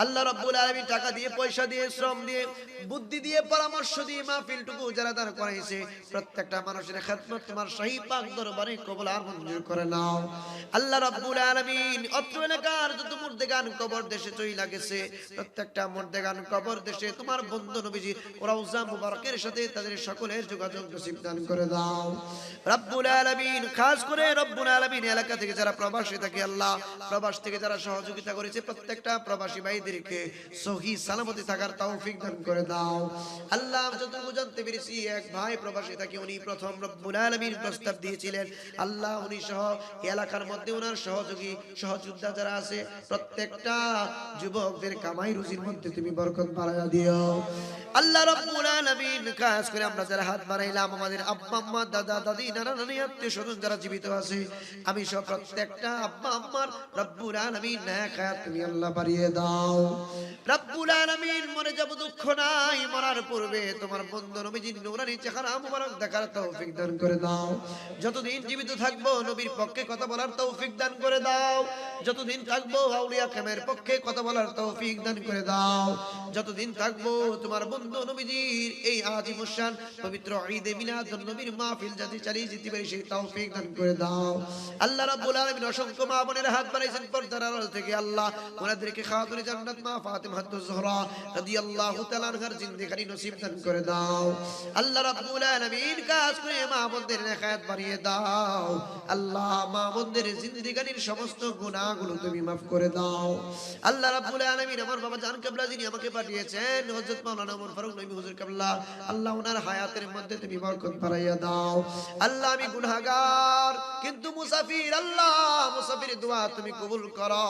আল্লাহ রাব্বুল আলামিন টাকা দিয়ে, পয়সা দিয়ে, শ্রম দিয়ে, বুদ্ধি দিয়ে, পরামর্শ দিয়ে মাহফিলটুকু যারা দান করাইছে প্রত্যেকটা মানুষের খেদমত তোমার শাহী পাক দরবারে কবুল আর মঞ্জুর করে নাও। আল্লাহ রাব্বুল আলামিন অত্র এলাকার যত মুর্দেগান কবর দেশে চইলা গেছে প্রত্যেকটা মুর্দেগান কবর দেশে তোমার বন্ধু নবীজি রওজা মুবারকের সাথে তাদের সকলের যোগাযোগ নসিব দান করে দাও। রাব্বুল আলামিন খাস করে রব্বুল আলামিন এলাকা থেকে যারা প্রবাসী থাকে আল্লাহ প্রবাস থেকে যারা সহযোগিতা করেছে প্রত্যেকটা প্রবাসী ভাইদেরকে সহি সালামতে থাকার তৌফিক দান করে দাও। আল্লাহ যতটুকু জানতে পেরেছি এক ভাই প্রবাসী থাকে উনি প্রথম রব্বুল আলামিন প্রস্তাব দিয়েছিলেন। আল্লাহ উনি সহ এলাকার মধ্যে ওনার সহযোগী সহযোদ্ধা যারা আছে প্রত্যেকটা যুবকদের কামাই রুজির মধ্যে তুমি বরকত বাড়ায়া দিও। আল্লাহ রাব্বুল আলামিন খাস করে আমরা যারা হাত বাড়াইলাম আমাদের আব্বা আম্মা, দাদা দাদি, নানা নানি, আত্মীয় স্বজন যারা জীবিত আছে আমি সব প্রত্যেকটা আব্বা আম্মার রব্বুল আলামিন নেক হায়াত তুমি আল্লাহ বাড়িয়ে দাও। রব্বুল আলামিন মনে যাব দুঃখ নাই, মরার পূর্বে তোমার বন্ধু নবীজির নূরানি চেহারা মুবারক দেখার তৌফিক দান করে দাও। যতদিন জীবিত থাকবো নবীর পক্ষে কথা বলার তৌফিক দান করে দাও। যতদিন থাকবো আউলিয়া কামের পক্ষে কথা বলার তৌফিক দান করে দাও। যতদিন থাকবো তোমার বন্ধু নবীজির এই আজিমুশ শান পবিত্র ঈদে মিলাদুন নবীর মাহফিল যাতে চালিয়ে যেতে পারি সেই তৌফিক দান করে দাও। আল্লাহ রাব্বুল আলামিন অসংখ্য মা বোনের হাত বাড়াইছেন পর্দার আড়াল থেকে আল্লাহ ওনাদেরকে খাতুনে জান্নাত মা ফাতিমাতুজ জোহরা রাদিয়াল্লাহু তাআলা আনহার জিন্দেগানি নসিব দান করে দাও। আল্লাহ রাব্বুল আলামিন কাজ করে মা বোনদের নেক হায়াত বাড়িয়ে দাও। আল্লাহ মা বোনদের জিন্দেগানির সমস্ত গুনাহগুলো তুমি মাফ করে দাও। আল্লাহ রাব্বুল আলামিন আমার বাবা জান কিবলা যিনি আমাকে পাঠিয়েছেন হযরত মাওলানা ওমর ফারুক নবী হুজুর কিবলা আল্লাহ ওনার হায়াতের মধ্যে তুমি বরকত বাড়াইয়া দাও। আল্লাহ আমি গুনাহগার কিন্তু মুসাফির, আল্লাহ মুসাফির দোয়া তুমি কবুল করো।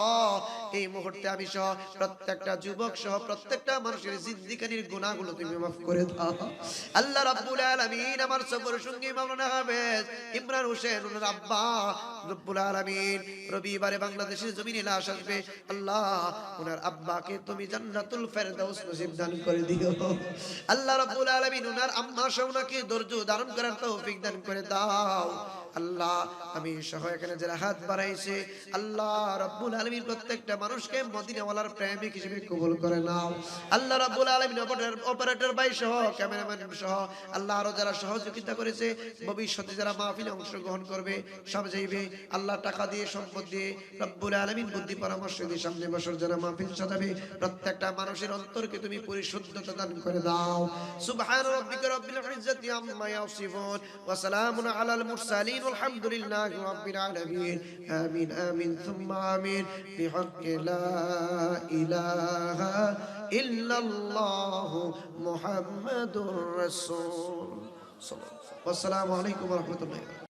এই মুহূর্তে আমি সহ প্রত্যেকটা যুবক সহ প্রত্যেকটা মানুষের জিন্দেগানির গুনাহগুলো তুমি মাফ করে দাও। আল্লাহ রাব্বুল আলামিন আমার সফর সঙ্গী মাওলানা হাফেজ ইমরান হোসেন ওনার আব্বা রব্বুল আলামিন রবিবারে বাংলাদেশের জমিনে লাশ আসবে আল্লাহ ওনার আব্বাকে তুমি জান্নাতুল ফেরদাউস নসিব দান করে দিও। আল্লাহ রাব্বুল আলামিন ওনার আম্মা শাওনাকে ধৈর্য ধারণ করার তৌফিক দান করে দাও। আল্লাহ আমি সহ এখানে যারা হাত বাড়াইছে আল্লাহ রাব্বুল আলামিন প্রত্যেকটা মানুষকে মদিনাওয়ালার প্রেমিক হিসেবে কবুল করে নাও। আল্লাহ রাব্বুল আলামিন অপারেটর ভাই সহ ক্যামেরাম্যান সহ আল্লাহ আরো যারা সহযোগিতা করেছে ভবিষ্যতে যারা মাহফিলে অংশগ্রহণ করবে সব যাইবে আল্লাহ টাকা দিয়ে সম্পদ দিয়ে রব্বুল আলামিন বুদ্ধি পরামর্শ দিয়ে সামনে বছর যারা মাহফিল সাজাবে প্রত্যেকটা মানুষের অন্তরকে তুমি পরিশুদ্ধতা দান করে দাও। সুবহান রাব্বিকা রাব্বিল ইজ্জাতি আম্মা ইয়াসিফুন ওয়া সালামুন আলাল মুরসালিন والحمد لله رب العالمين آمين آمين ثم آمين بحق لا إله إلا الله محمد رسول الله والسلام عليكم ورحمة الله